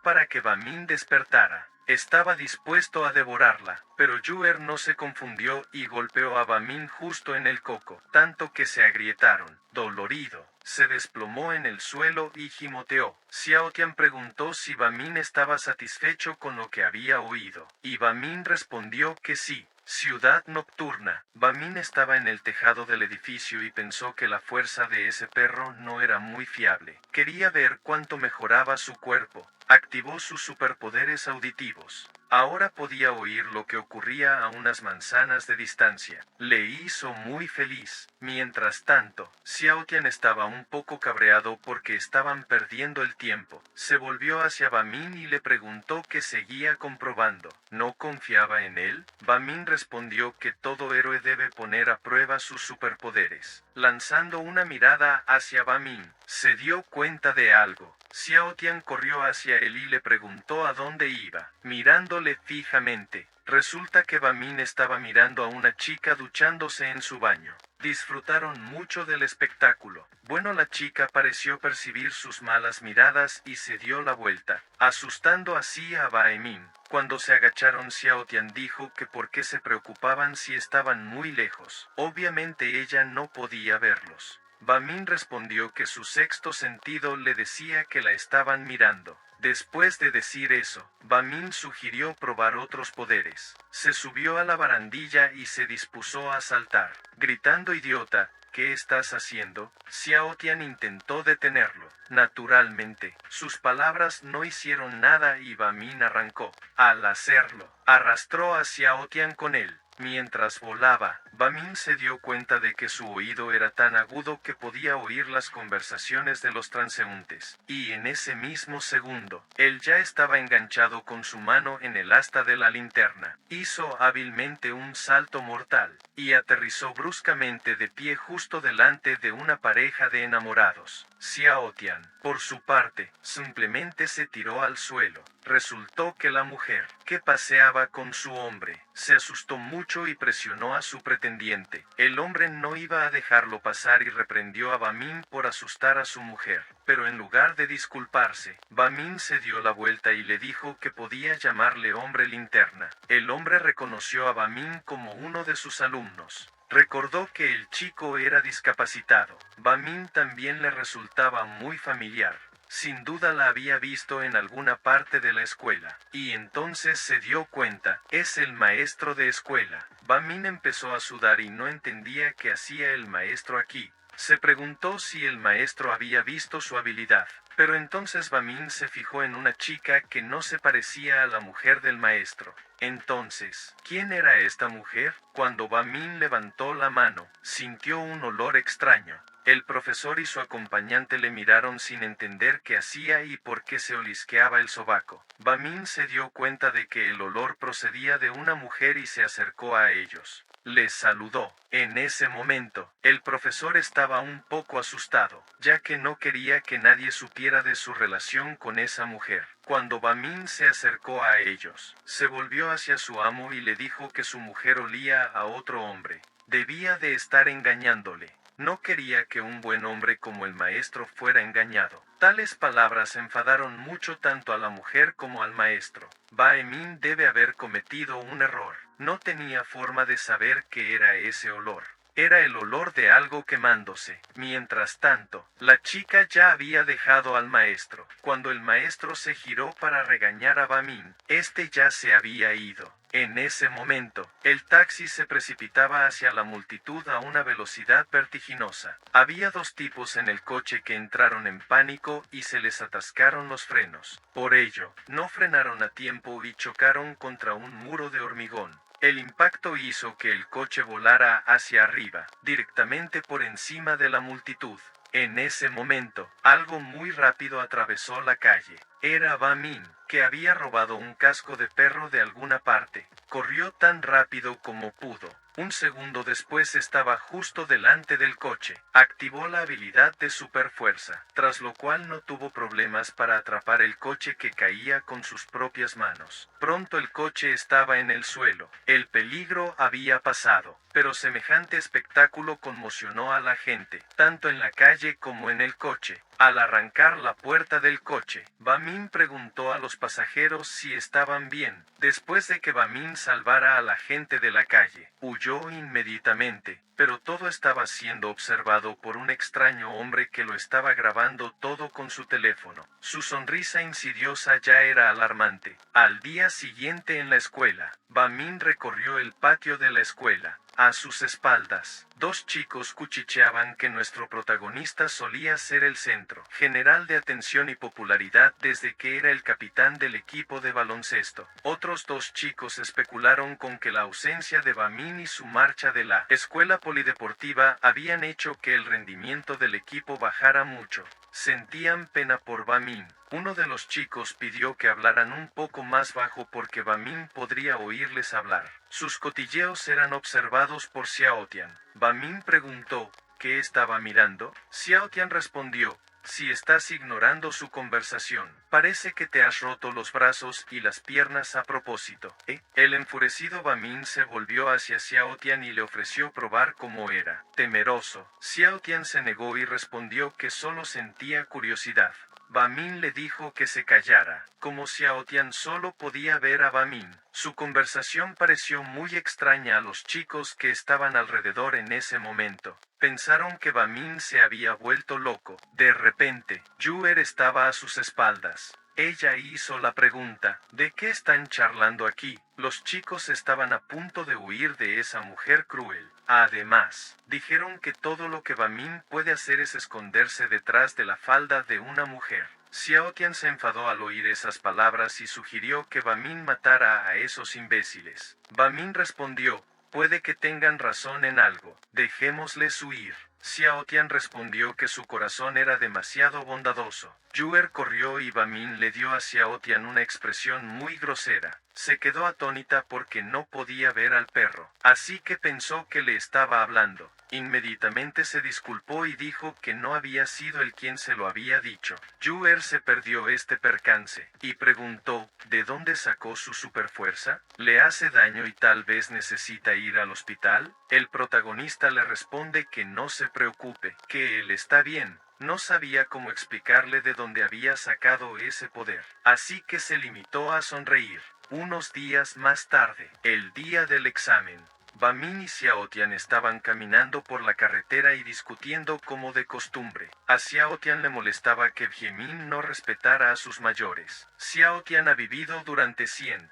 para que Bamin despertara. Estaba dispuesto a devorarla, pero Yuer no se confundió y golpeó a Bamin justo en el coco, tanto que se agrietaron. Dolorido, se desplomó en el suelo y gimoteó. Xiao Tian preguntó si Bamin estaba satisfecho con lo que había oído, y Bamin respondió que sí. Ciudad nocturna. Bamin estaba en el tejado del edificio y pensó que la fuerza de ese perro no era muy fiable. Quería ver cuánto mejoraba su cuerpo. Activó sus superpoderes auditivos. Ahora podía oír lo que ocurría a unas manzanas de distancia. Le hizo muy feliz. Mientras tanto, Xiao Tian estaba un poco cabreado porque estaban perdiendo el tiempo. Se volvió hacia Bamin y le preguntó qué seguía comprobando. ¿No confiaba en él? Bamin respondió que todo héroe debe poner a prueba sus superpoderes. Lanzando una mirada hacia Bamin, se dio cuenta de algo. Xiao Tian corrió hacia él y le preguntó a dónde iba. Mirándole fijamente, resulta que Bamin estaba mirando a una chica duchándose en su baño. Disfrutaron mucho del espectáculo. Bueno, la chica pareció percibir sus malas miradas y se dio la vuelta, asustando así a Baemin. Cuando se agacharon, Xiao Tian dijo que por qué se preocupaban si estaban muy lejos. Obviamente ella no podía verlos. Bamin respondió que su sexto sentido le decía que la estaban mirando. Después de decir eso, Bamin sugirió probar otros poderes. Se subió a la barandilla y se dispuso a saltar. Gritando idiota, ¿qué estás haciendo? Xiao Tian intentó detenerlo. Naturalmente, sus palabras no hicieron nada y Bamin arrancó. Al hacerlo, arrastró a Xiao Tian con él. Mientras volaba, Bamin se dio cuenta de que su oído era tan agudo que podía oír las conversaciones de los transeúntes, y en ese mismo segundo, él ya estaba enganchado con su mano en el asta de la linterna. Hizo hábilmente un salto mortal, y aterrizó bruscamente de pie justo delante de una pareja de enamorados. Xiao Tian, por su parte, simplemente se tiró al suelo. Resultó que la mujer, que paseaba con su hombre, se asustó mucho y presionó a su pretendiente. El hombre no iba a dejarlo pasar y reprendió a Bamin por asustar a su mujer. Pero en lugar de disculparse, Bamin se dio la vuelta y le dijo que podía llamarle hombre linterna. El hombre reconoció a Bamin como uno de sus alumnos. Recordó que el chico era discapacitado. Bamin también le resultaba muy familiar. Sin duda la había visto en alguna parte de la escuela. Y entonces se dio cuenta, es el maestro de escuela. Bamin empezó a sudar y no entendía qué hacía el maestro aquí. Se preguntó si el maestro había visto su habilidad. Pero entonces Bamin se fijó en una chica que no se parecía a la mujer del maestro. Entonces, ¿quién era esta mujer? Cuando Bamin levantó la mano, sintió un olor extraño. El profesor y su acompañante le miraron sin entender qué hacía y por qué se olisqueaba el sobaco. Bamin se dio cuenta de que el olor procedía de una mujer y se acercó a ellos. Les saludó. En ese momento, el profesor estaba un poco asustado, ya que no quería que nadie supiera de su relación con esa mujer. Cuando Bamin se acercó a ellos, se volvió hacia su amo y le dijo que su mujer olía a otro hombre. Debía de estar engañándole. No quería que un buen hombre como el maestro fuera engañado. Tales palabras enfadaron mucho tanto a la mujer como al maestro. Ba Emin debe haber cometido un error. No tenía forma de saber qué era ese olor. Era el olor de algo quemándose. Mientras tanto, la chica ya había dejado al maestro. Cuando el maestro se giró para regañar a Bamin, este ya se había ido. En ese momento, el taxi se precipitaba hacia la multitud a una velocidad vertiginosa. Había dos tipos en el coche que entraron en pánico y se les atascaron los frenos. Por ello, no frenaron a tiempo y chocaron contra un muro de hormigón. El impacto hizo que el coche volara hacia arriba, directamente por encima de la multitud. En ese momento, algo muy rápido atravesó la calle. Era Bamin, que había robado un casco de perro de alguna parte. Corrió tan rápido como pudo. Un segundo después estaba justo delante del coche. Activó la habilidad de superfuerza, tras lo cual no tuvo problemas para atrapar el coche que caía con sus propias manos. Pronto el coche estaba en el suelo. El peligro había pasado, pero semejante espectáculo conmocionó a la gente, tanto en la calle como en el coche. Al arrancar la puerta del coche, Bamin preguntó a los pasajeros si estaban bien. Después de que Bamin salvara a la gente de la calle, huyó inmediatamente, pero todo estaba siendo observado por un extraño hombre que lo estaba grabando todo con su teléfono. Su sonrisa insidiosa ya era alarmante. Al día siguiente en la escuela, Bamin recorrió el patio de la escuela. A sus espaldas, dos chicos cuchicheaban que nuestro protagonista solía ser el centro general de atención y popularidad desde que era el capitán del equipo de baloncesto. Otros dos chicos especularon con que la ausencia de Bamin y su marcha de la escuela polideportiva habían hecho que el rendimiento del equipo bajara mucho. Sentían pena por Bamin. Uno de los chicos pidió que hablaran un poco más bajo porque Bamin podría oírles hablar. Sus cotilleos eran observados por Xiaotian. Bamin preguntó, ¿qué estaba mirando? Xiaotian respondió, si estás ignorando su conversación, parece que te has roto los brazos y las piernas a propósito. El enfurecido Bamin se volvió hacia Xiaotian y le ofreció probar cómo era. Temeroso, Xiaotian se negó y respondió que solo sentía curiosidad. Bamin le dijo que se callara. Como Xiaotian solo podía ver a Bamin, su conversación pareció muy extraña a los chicos que estaban alrededor en ese momento. Pensaron que Bamin se había vuelto loco. De repente, Yuer estaba a sus espaldas. Ella hizo la pregunta, ¿de qué están charlando aquí? Los chicos estaban a punto de huir de esa mujer cruel. Además, dijeron que todo lo que Bamin puede hacer es esconderse detrás de la falda de una mujer. Xiaotian se enfadó al oír esas palabras y sugirió que Bamin matara a esos imbéciles. Bamin respondió, puede que tengan razón en algo, dejémosles huir. Xiaotian respondió que su corazón era demasiado bondadoso. Yuer corrió y Bamin le dio a Xiaotian una expresión muy grosera. Se quedó atónita porque no podía ver al perro, así que pensó que le estaba hablando. Inmediatamente se disculpó y dijo que no había sido él quien se lo había dicho. Yuer se perdió este percance, y preguntó, ¿de dónde sacó su superfuerza? ¿Le hace daño y tal vez necesita ir al hospital? El protagonista le responde que no se preocupe, que él está bien. No sabía cómo explicarle de dónde había sacado ese poder, así que se limitó a sonreír. Unos días más tarde, el día del examen, Bamin y Xiaotian estaban caminando por la carretera y discutiendo como de costumbre. A Xiaotian le molestaba que Biemin no respetara a sus mayores. Xiaotian ha vivido durante 100,000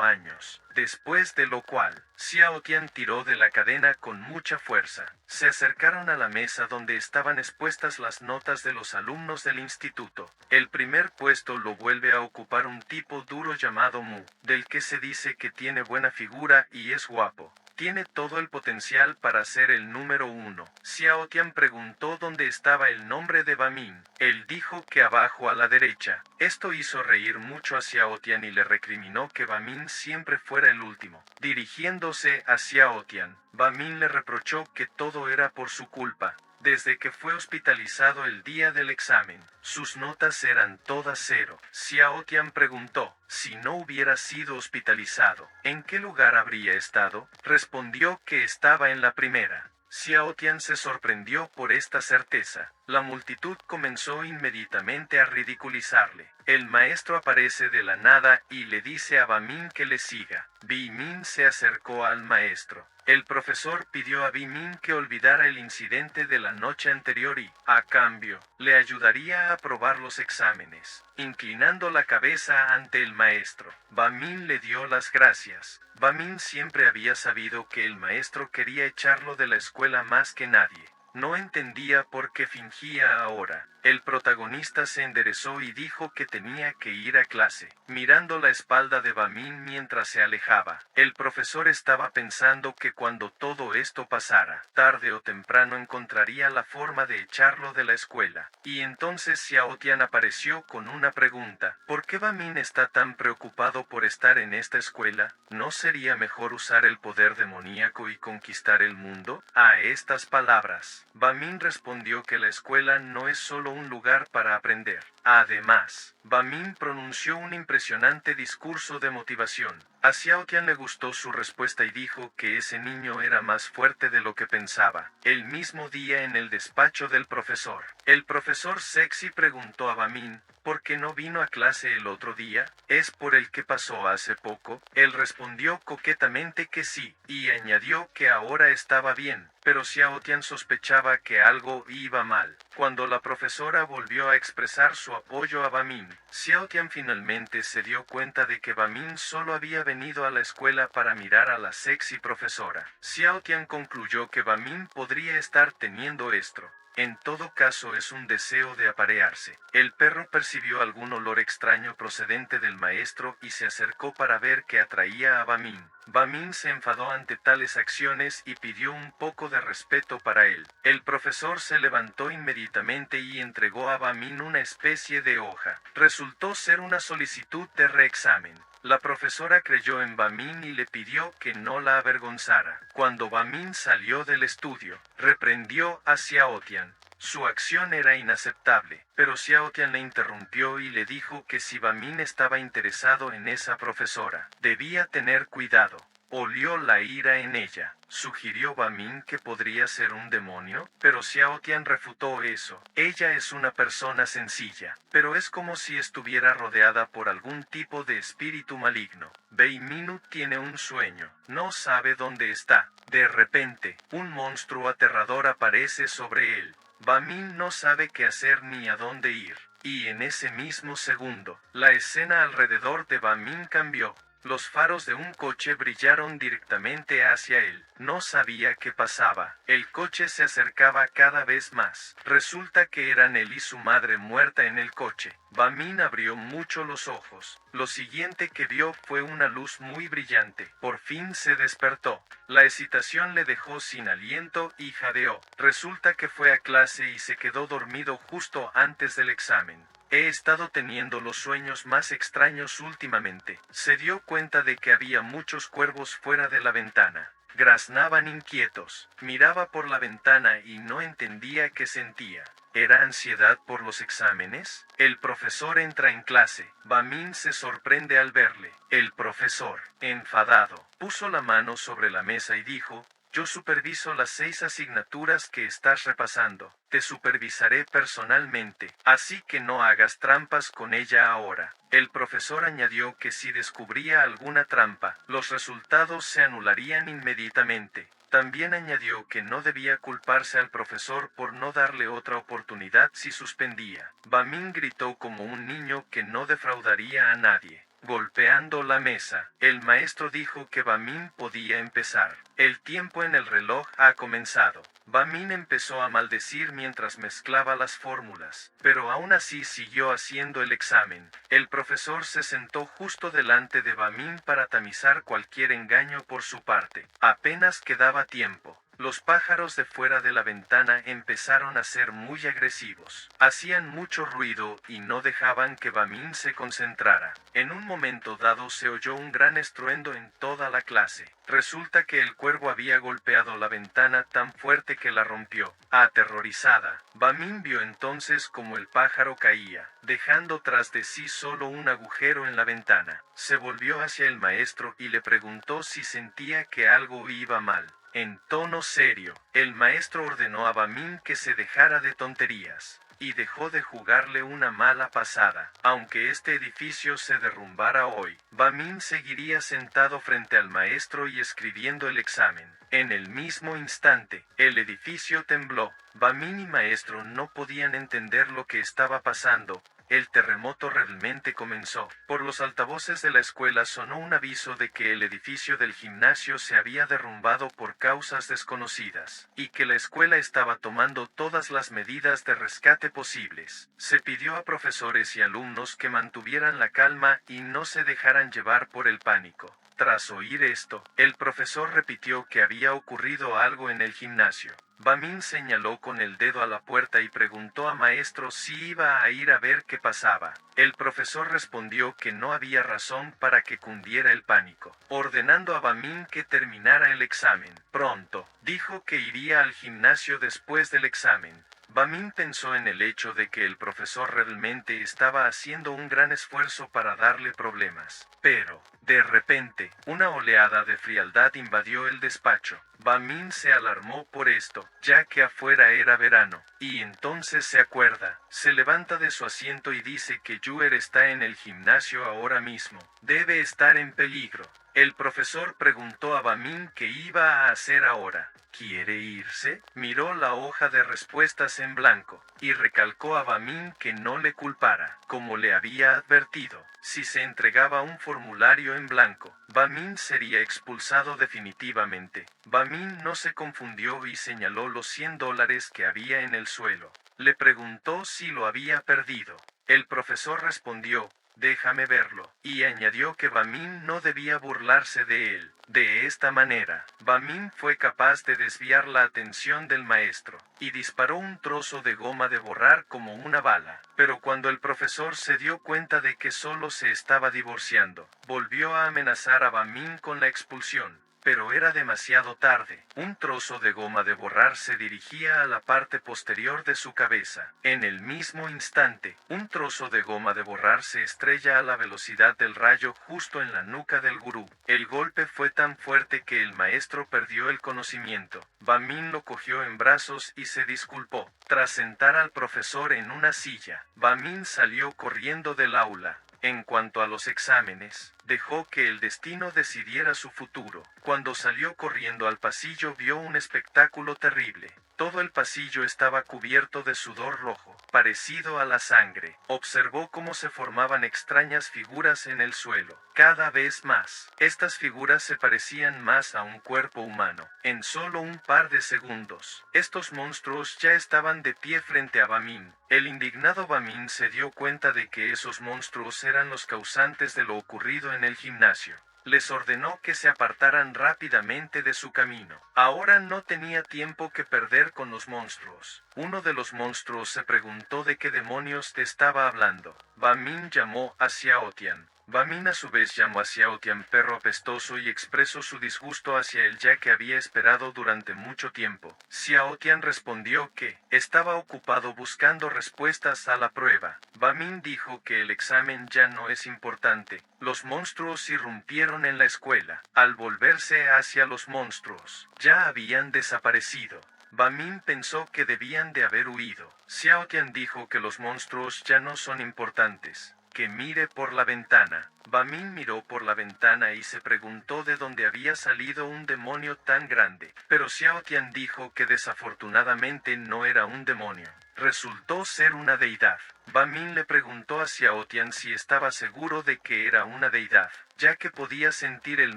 años, después de lo cual, Xiaotian tiró de la cadena con mucha fuerza. Se acercaron a la mesa donde estaban expuestas las notas de los alumnos del instituto. El primer puesto lo vuelve a ocupar un tipo duro llamado Mu, del que se dice que tiene buena figura y es guapo. Tiene todo el potencial para ser el número 1. Xiaotian preguntó dónde estaba el nombre de Bamin. Él dijo que abajo a la derecha. Esto hizo reír mucho a Xiaotian y le recriminó que Bamin siempre fuera el último. Dirigiéndose a Xiaotian, Bamin le reprochó que todo era por su culpa. Desde que fue hospitalizado el día del examen, sus notas eran todas 0. Xiaotian preguntó, si no hubiera sido hospitalizado, ¿en qué lugar habría estado? Respondió que estaba en la primera. Xiao Tian se sorprendió por esta certeza. La multitud comenzó inmediatamente a ridiculizarle. El maestro aparece de la nada y le dice a Ba Min que le siga. Bi Min se acercó al maestro. El profesor pidió a Bi Min que olvidara el incidente de la noche anterior y, a cambio, le ayudaría a aprobar los exámenes. Inclinando la cabeza ante el maestro, Ba Min le dio las gracias. Ba Min siempre había sabido que el maestro quería echarlo de la escuela más que nadie. No entendía por qué fingía ahora. El protagonista se enderezó y dijo que tenía que ir a clase, mirando la espalda de Ba Min mientras se alejaba. El profesor estaba pensando que cuando todo esto pasara, tarde o temprano encontraría la forma de echarlo de la escuela. Y entonces Xiao Tian apareció con una pregunta. ¿Por qué Ba Min está tan preocupado por estar en esta escuela? ¿No sería mejor usar el poder demoníaco y conquistar el mundo? A estas palabras, Ba Min respondió que la escuela no es solo un lugar para aprender. Además, Ba Min pronunció un impresionante discurso de motivación. A Xiao Tian le gustó su respuesta y dijo que ese niño era más fuerte de lo que pensaba. El mismo día en el despacho del profesor, el profesor Sexy preguntó a Ba Min, ¿por qué no vino a clase el otro día? ¿Es por el que pasó hace poco? Él respondió coquetamente que sí, y añadió que ahora estaba bien, pero Xiao Tian sospechaba que algo iba mal. Cuando la profesora volvió a expresar su apoyo a Ba Min, Xiao Tian finalmente se dio cuenta de que Ba Min solo había venido a la escuela para mirar a la sexy profesora. Xiao Tian concluyó que Ba Min podría estar teniendo estro. En todo caso es un deseo de aparearse. El perro percibió algún olor extraño procedente del maestro y se acercó para ver qué atraía a Ba Min. Ba Min se enfadó ante tales acciones y pidió un poco de respeto para él. El profesor se levantó inmediatamente y entregó a Ba Min una especie de hoja. Resultó ser una solicitud de reexamen. La profesora creyó en Ba Min y le pidió que no la avergonzara. Cuando Ba Min salió del estudio, reprendió a Xiao Tian. Su acción era inaceptable, pero Xiao Tian le interrumpió y le dijo que si Ba Min estaba interesado en esa profesora, debía tener cuidado. Olió la ira en ella. Sugirió Ba Min que podría ser un demonio, pero Xiao Tian refutó eso. Ella es una persona sencilla, pero es como si estuviera rodeada por algún tipo de espíritu maligno. Bei Minu tiene un sueño, no sabe dónde está. De repente, un monstruo aterrador aparece sobre él. Ba Min no sabe qué hacer ni a dónde ir. Y en ese mismo segundo, la escena alrededor de Ba Min cambió. Los faros de un coche brillaron directamente hacia él. No sabía qué pasaba. El coche se acercaba cada vez más. Resulta que eran él y su madre muerta en el coche. Ba Min abrió mucho los ojos. Lo siguiente que vio fue una luz muy brillante. Por fin se despertó. La excitación le dejó sin aliento y jadeó. Resulta que fue a clase y se quedó dormido justo antes del examen. He estado teniendo los sueños más extraños últimamente. Se dio cuenta de que había muchos cuervos fuera de la ventana. Graznaban inquietos. Miraba por la ventana y no entendía qué sentía. ¿Era ansiedad por los exámenes? El profesor entra en clase. Ba Min se sorprende al verle. El profesor, enfadado, puso la mano sobre la mesa y dijo: yo superviso las 6 asignaturas que estás repasando. Te supervisaré personalmente, así que no hagas trampas con ella ahora. El profesor añadió que si descubría alguna trampa, los resultados se anularían inmediatamente. También añadió que no debía culparse al profesor por no darle otra oportunidad si suspendía. Ba Min gritó como un niño que no defraudaría a nadie. Golpeando la mesa, el maestro dijo que Ba Min podía empezar. El tiempo en el reloj ha comenzado. Ba Min empezó a maldecir mientras mezclaba las fórmulas, pero aún así siguió haciendo el examen. El profesor se sentó justo delante de Ba Min para tamizar cualquier engaño por su parte. Apenas quedaba tiempo. Los pájaros de fuera de la ventana empezaron a ser muy agresivos. Hacían mucho ruido y no dejaban que Ba Min se concentrara. En un momento dado se oyó un gran estruendo en toda la clase. Resulta que el cuervo había golpeado la ventana tan fuerte que la rompió. Aterrorizada, Ba Min vio entonces como el pájaro caía, dejando tras de sí solo un agujero en la ventana. Se volvió hacia el maestro y le preguntó si sentía que algo iba mal. En tono serio, el maestro ordenó a Bamin que se dejara de tonterías, y dejó de jugarle una mala pasada. Aunque este edificio se derrumbara hoy, Bamin seguiría sentado frente al maestro y escribiendo el examen. En el mismo instante, el edificio tembló. Bamin y maestro no podían entender lo que estaba pasando. El terremoto realmente comenzó. Por los altavoces de la escuela sonó un aviso de que el edificio del gimnasio se había derrumbado por causas desconocidas, y que la escuela estaba tomando todas las medidas de rescate posibles. Se pidió a profesores y alumnos que mantuvieran la calma y no se dejaran llevar por el pánico. Tras oír esto, el profesor repitió que había ocurrido algo en el gimnasio. Bamin señaló con el dedo a la puerta y preguntó a maestro si iba a ir a ver qué pasaba. El profesor respondió que no había razón para que cundiera el pánico, ordenando a Bamin que terminara el examen. Pronto, dijo que iría al gimnasio después del examen. Bamin pensó en el hecho de que el profesor realmente estaba haciendo un gran esfuerzo para darle problemas. Pero, de repente, una oleada de frialdad invadió el despacho. Bamin se alarmó por esto, ya que afuera era verano, y entonces se acuerda, se levanta de su asiento y dice que Yuer está en el gimnasio ahora mismo. Debe estar en peligro. El profesor preguntó a Bamin qué iba a hacer ahora. ¿Quiere irse? Miró la hoja de respuestas en blanco, y recalcó a Bamin que no le culpara, como le había advertido. Si se entregaba un formulario en blanco, Bamin sería expulsado definitivamente. Bamin no se confundió y señaló los $100 que había en el suelo. Le preguntó si lo había perdido. El profesor respondió, déjame verlo, y añadió que Bamin no debía burlarse de él. De esta manera, Bamin fue capaz de desviar la atención del maestro, y disparó un trozo de goma de borrar como una bala. Pero cuando el profesor se dio cuenta de que solo se estaba divorciando, volvió a amenazar a Bamin con la expulsión. Pero era demasiado tarde. Un trozo de goma de borrar se dirigía a la parte posterior de su cabeza. En el mismo instante, un trozo de goma de borrar se estrella a la velocidad del rayo justo en la nuca del gurú. El golpe fue tan fuerte que el maestro perdió el conocimiento. Bamin lo cogió en brazos y se disculpó. Tras sentar al profesor en una silla, Bamin salió corriendo del aula. En cuanto a los exámenes, dejó que el destino decidiera su futuro. Cuando salió corriendo al pasillo vio un espectáculo terrible. Todo el pasillo estaba cubierto de sudor rojo, parecido a la sangre. Observó cómo se formaban extrañas figuras en el suelo. Cada vez más, estas figuras se parecían más a un cuerpo humano. En solo un par de segundos, estos monstruos ya estaban de pie frente a Bamin. El indignado Bamin se dio cuenta de que esos monstruos eran los causantes de lo ocurrido en el gimnasio. Les ordenó que se apartaran rápidamente de su camino. Ahora no tenía tiempo que perder con los monstruos. Uno de los monstruos se preguntó de qué demonios te estaba hablando. Bamin llamó a Xiaotian. Bamin a su vez llamó a Xiaotian perro apestoso y expresó su disgusto hacia él ya que había esperado durante mucho tiempo. Xiaotian respondió que estaba ocupado buscando respuestas a la prueba. Bamin dijo que el examen ya no es importante. Los monstruos irrumpieron en la escuela. Al volverse hacia los monstruos, ya habían desaparecido. Bamin pensó que debían de haber huido. Xiaotian dijo que los monstruos ya no son importantes. Que mire por la ventana. Bamin miró por la ventana y se preguntó de dónde había salido un demonio tan grande. Pero Xiaotian dijo que desafortunadamente no era un demonio. Resultó ser una deidad. Bamin le preguntó a Xiaotian si estaba seguro de que era una deidad, ya que podía sentir el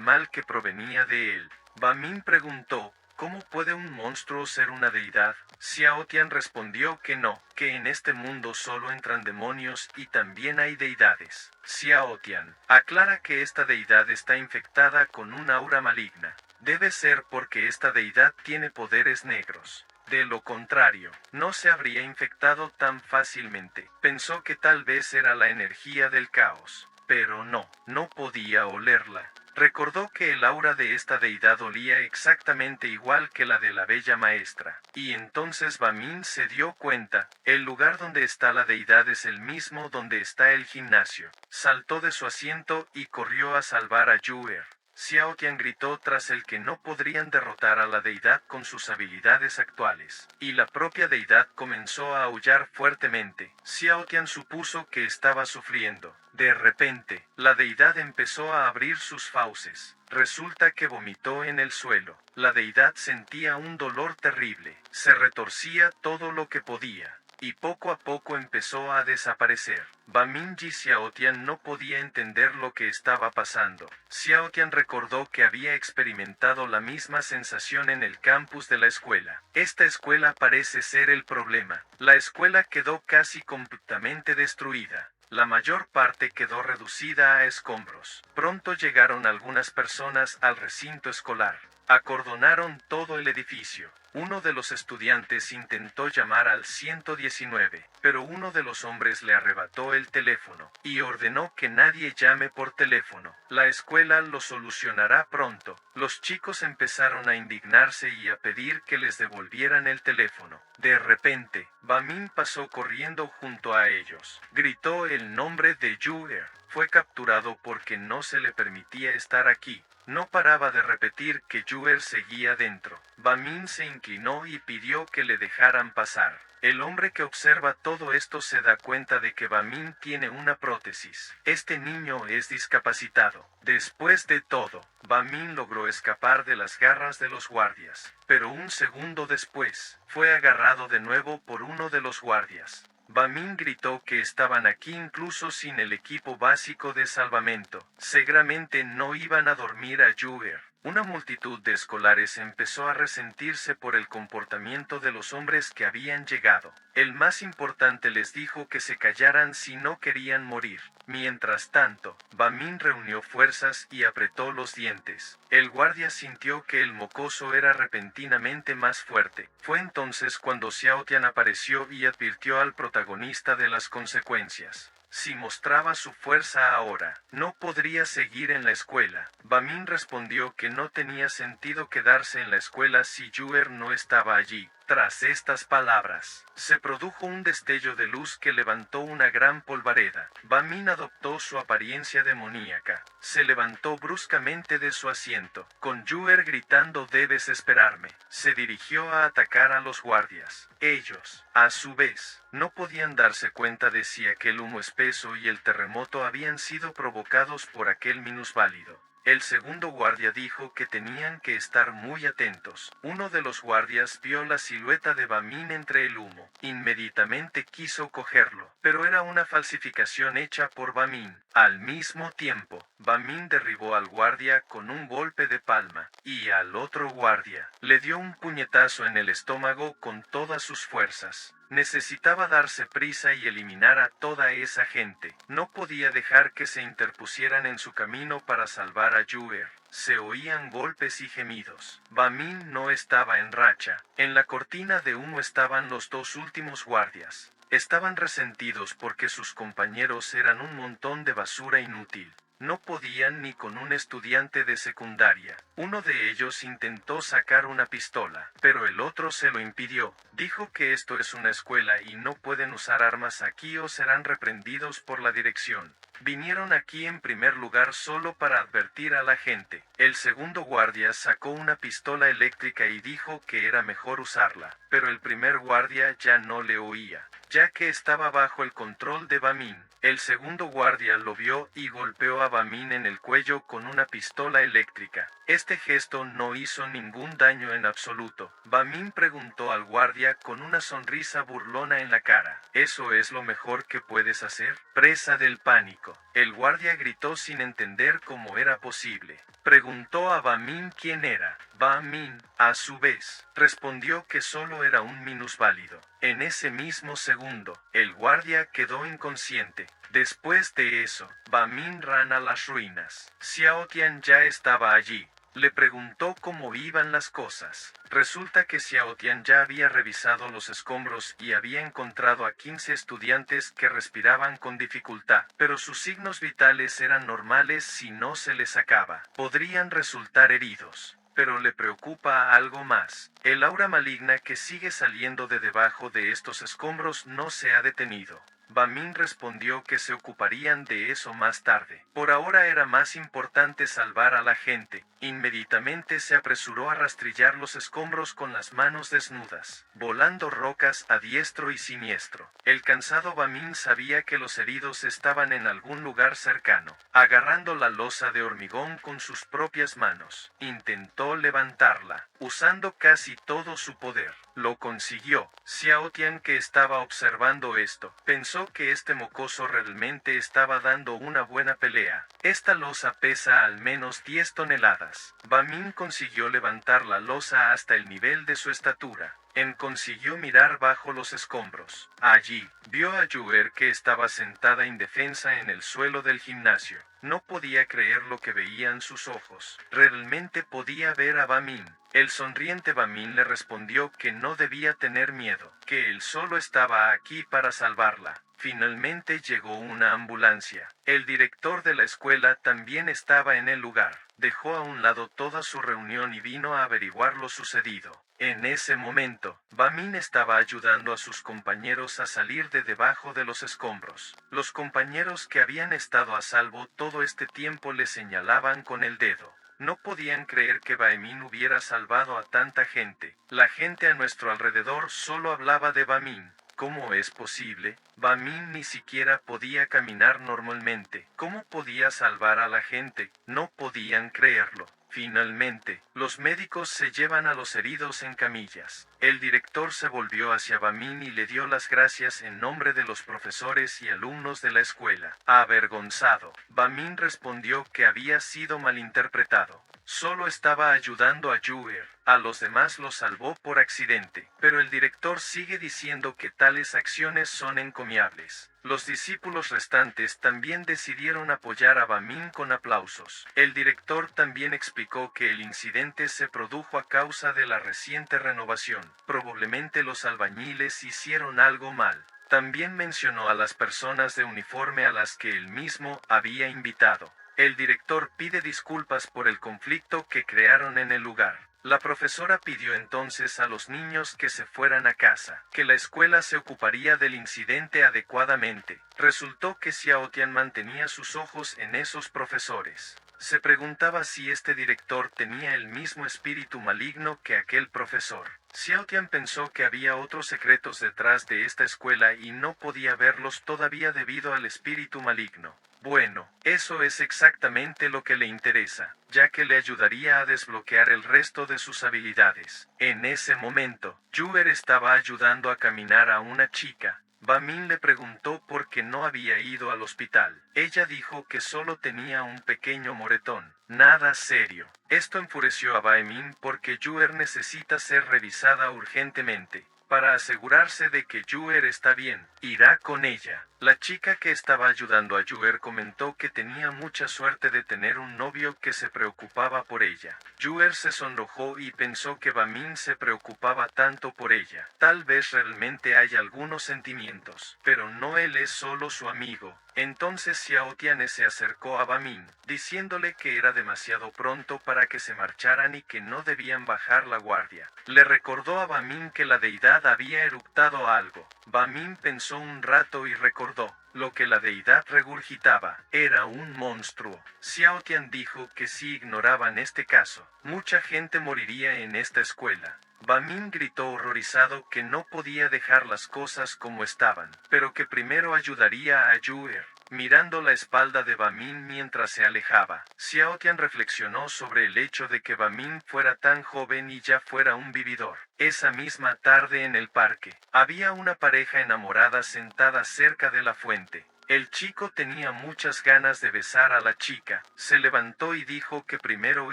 mal que provenía de él. Bamin preguntó, ¿cómo puede un monstruo ser una deidad? Xiaotian respondió que no, que en este mundo solo entran demonios y también hay deidades. Xiaotian aclara que esta deidad está infectada con un aura maligna. Debe ser porque esta deidad tiene poderes negros. De lo contrario, no se habría infectado tan fácilmente. Pensó que tal vez era la energía del caos. Pero no podía olerla. Recordó que el aura de esta deidad olía exactamente igual que la de la bella maestra. Y entonces Bamin se dio cuenta, el lugar donde está la deidad es el mismo donde está el gimnasio. Saltó de su asiento y corrió a salvar a Yuer. Xiao Tian gritó tras el que no podrían derrotar a la deidad con sus habilidades actuales, y la propia deidad comenzó a aullar fuertemente. Xiao Tian supuso que estaba sufriendo. De repente, la deidad empezó a abrir sus fauces. Resulta que vomitó en el suelo. La deidad sentía un dolor terrible. Se retorcía todo lo que podía, y poco a poco empezó a desaparecer. Baminji Xiaotian no podía entender lo que estaba pasando. Xiaotian recordó que había experimentado la misma sensación en el campus de la escuela. Esta escuela parece ser el problema. La escuela quedó casi completamente destruida. La mayor parte quedó reducida a escombros. Pronto llegaron algunas personas al recinto escolar. Acordonaron todo el edificio. Uno de los estudiantes intentó llamar al 119, pero uno de los hombres le arrebató el teléfono y ordenó que nadie llame por teléfono. La escuela lo solucionará pronto. Los chicos empezaron a indignarse y a pedir que les devolvieran el teléfono. De repente, Bamin pasó corriendo junto a ellos. Gritó el nombre de Yuer. Fue capturado porque no se le permitía estar aquí. No paraba de repetir que Yuer seguía dentro. Bamin se inclinó y pidió que le dejaran pasar. El hombre que observa todo esto se da cuenta de que Bamin tiene una prótesis. Este niño es discapacitado. Después de todo, Bamin logró escapar de las garras de los guardias. Pero un segundo después, fue agarrado de nuevo por uno de los guardias. Bamin gritó que estaban aquí incluso sin el equipo básico de salvamento. Seguramente no iban a dormir a Yuer. Una multitud de escolares empezó a resentirse por el comportamiento de los hombres que habían llegado. El más importante les dijo que se callaran si no querían morir. Mientras tanto, Bamin reunió fuerzas y apretó los dientes. El guardia sintió que el mocoso era repentinamente más fuerte. Fue entonces cuando Xiaotian apareció y advirtió al protagonista de las consecuencias. Si mostraba su fuerza ahora, no podría seguir en la escuela. Bamin respondió que no tenía sentido quedarse en la escuela si Yuer no estaba allí. Tras estas palabras, se produjo un destello de luz que levantó una gran polvareda. Bamin adoptó su apariencia demoníaca. Se levantó bruscamente de su asiento, con Yuer gritando «Debes esperarme». Se dirigió a atacar a los guardias. Ellos, a su vez, no podían darse cuenta de si aquel humo espeso y el terremoto habían sido provocados por aquel minusválido. El segundo guardia dijo que tenían que estar muy atentos. Uno de los guardias vio la silueta de Bamin entre el humo. Inmediatamente quiso cogerlo, pero era una falsificación hecha por Bamin. Al mismo tiempo, Bamin derribó al guardia con un golpe de palma, y al otro guardia le dio un puñetazo en el estómago con todas sus fuerzas. Necesitaba darse prisa y eliminar a toda esa gente. No podía dejar que se interpusieran en su camino para salvar a Yuer. Se oían golpes y gemidos. Bamin no estaba en racha. En la cortina de humo estaban los dos últimos guardias. Estaban resentidos porque sus compañeros eran un montón de basura inútil. No podían ni con un estudiante de secundaria. Uno de ellos intentó sacar una pistola, pero el otro se lo impidió. Dijo que esto es una escuela y no pueden usar armas aquí o serán reprendidos por la dirección. Vinieron aquí en primer lugar solo para advertir a la gente. El segundo guardia sacó una pistola eléctrica y dijo que era mejor usarla, pero el primer guardia ya no le oía, ya que estaba bajo el control de Bamin. El segundo guardia lo vio y golpeó a Bamin en el cuello con una pistola eléctrica. Este gesto no hizo ningún daño en absoluto. Bamin preguntó al guardia con una sonrisa burlona en la cara. ¿Eso es lo mejor que puedes hacer? Presa del pánico. El guardia gritó sin entender cómo era posible. Preguntó a Bamin quién era. Bamin, a su vez, respondió que solo era un minusválido. En ese mismo segundo, el guardia quedó inconsciente. Después de eso, Bamin ran a las ruinas. Xiaotian ya estaba allí. Le preguntó cómo iban las cosas. Resulta que Xiaotian ya había revisado los escombros y había encontrado a 15 estudiantes que respiraban con dificultad, pero sus signos vitales eran normales si no se les sacaba. Podrían resultar heridos. Pero le preocupa algo más. El aura maligna que sigue saliendo de debajo de estos escombros no se ha detenido. Bamin respondió que se ocuparían de eso más tarde. Por ahora era más importante salvar a la gente. Inmediatamente se apresuró a rastrillar los escombros con las manos desnudas, volando rocas a diestro y siniestro. El cansado Bamin sabía que los heridos estaban en algún lugar cercano. Agarrando la losa de hormigón con sus propias manos, intentó levantarla, usando casi todo su poder. Lo consiguió. Xiao Tian, que estaba observando esto, pensó que este mocoso realmente estaba dando una buena pelea. Esta losa pesa al menos 10 toneladas. Bamin consiguió levantar la losa hasta el nivel de su estatura. Consiguió mirar bajo los escombros. Allí, vio a Yuer, que estaba sentada indefensa en el suelo del gimnasio. No podía creer lo que veían sus ojos. Realmente podía ver a Bamin. El sonriente Bamin le respondió que no debía tener miedo, que él solo estaba aquí para salvarla. Finalmente llegó una ambulancia. El director de la escuela también estaba en el lugar. Dejó a un lado toda su reunión y vino a averiguar lo sucedido. En ese momento, Bamin estaba ayudando a sus compañeros a salir de debajo de los escombros. Los compañeros que habían estado a salvo todo este tiempo le señalaban con el dedo. No podían creer que Bamin hubiera salvado a tanta gente. La gente a nuestro alrededor solo hablaba de Bamin. ¿Cómo es posible? Bamin ni siquiera podía caminar normalmente. ¿Cómo podía salvar a la gente? No podían creerlo. Finalmente, los médicos se llevan a los heridos en camillas. El director se volvió hacia Bamin y le dio las gracias en nombre de los profesores y alumnos de la escuela. Avergonzado, Bamin respondió que había sido malinterpretado. Solo estaba ayudando a Yuer. A los demás los salvó por accidente. Pero el director sigue diciendo que tales acciones son encomiables. Los discípulos restantes también decidieron apoyar a Bamin con aplausos. El director también explicó que el incidente se produjo a causa de la reciente renovación. Probablemente los albañiles hicieron algo mal. También mencionó a las personas de uniforme a las que él mismo había invitado. El director pide disculpas por el conflicto que crearon en el lugar. La profesora pidió entonces a los niños que se fueran a casa, que la escuela se ocuparía del incidente adecuadamente. Resultó que Xiao Tian mantenía sus ojos en esos profesores. Se preguntaba si este director tenía el mismo espíritu maligno que aquel profesor. Xiao Tian pensó que había otros secretos detrás de esta escuela y no podía verlos todavía debido al espíritu maligno. Bueno, eso es exactamente lo que le interesa, ya que le ayudaría a desbloquear el resto de sus habilidades. En ese momento, Yuer estaba ayudando a caminar a una chica. Bamin le preguntó por qué no había ido al hospital. Ella dijo que solo tenía un pequeño moretón. Nada serio. Esto enfureció a Bamin porque Yuer necesita ser revisada urgentemente. Para asegurarse de que Yuer está bien, irá con ella. La chica que estaba ayudando a Yuer comentó que tenía mucha suerte de tener un novio que se preocupaba por ella. Yuer se sonrojó y pensó que Bamin se preocupaba tanto por ella. Tal vez realmente hay algunos sentimientos, pero no, él es solo su amigo. Entonces Xiao Tian se acercó a Bamin, diciéndole que era demasiado pronto para que se marcharan y que no debían bajar la guardia. Le recordó a Bamin que la deidad había eructado algo. Bamin pensó un rato y recordó. Lo que la deidad regurgitaba era un monstruo. Xiao Tian dijo que si ignoraban este caso, mucha gente moriría en esta escuela. Bamin gritó horrorizado que no podía dejar las cosas como estaban, pero que primero ayudaría a Yuer. Mirando la espalda de Bamin mientras se alejaba, Xiao Tian reflexionó sobre el hecho de que Bamin fuera tan joven y ya fuera un vividor. Esa misma tarde en el parque, había una pareja enamorada sentada cerca de la fuente. El chico tenía muchas ganas de besar a la chica. Se levantó y dijo que primero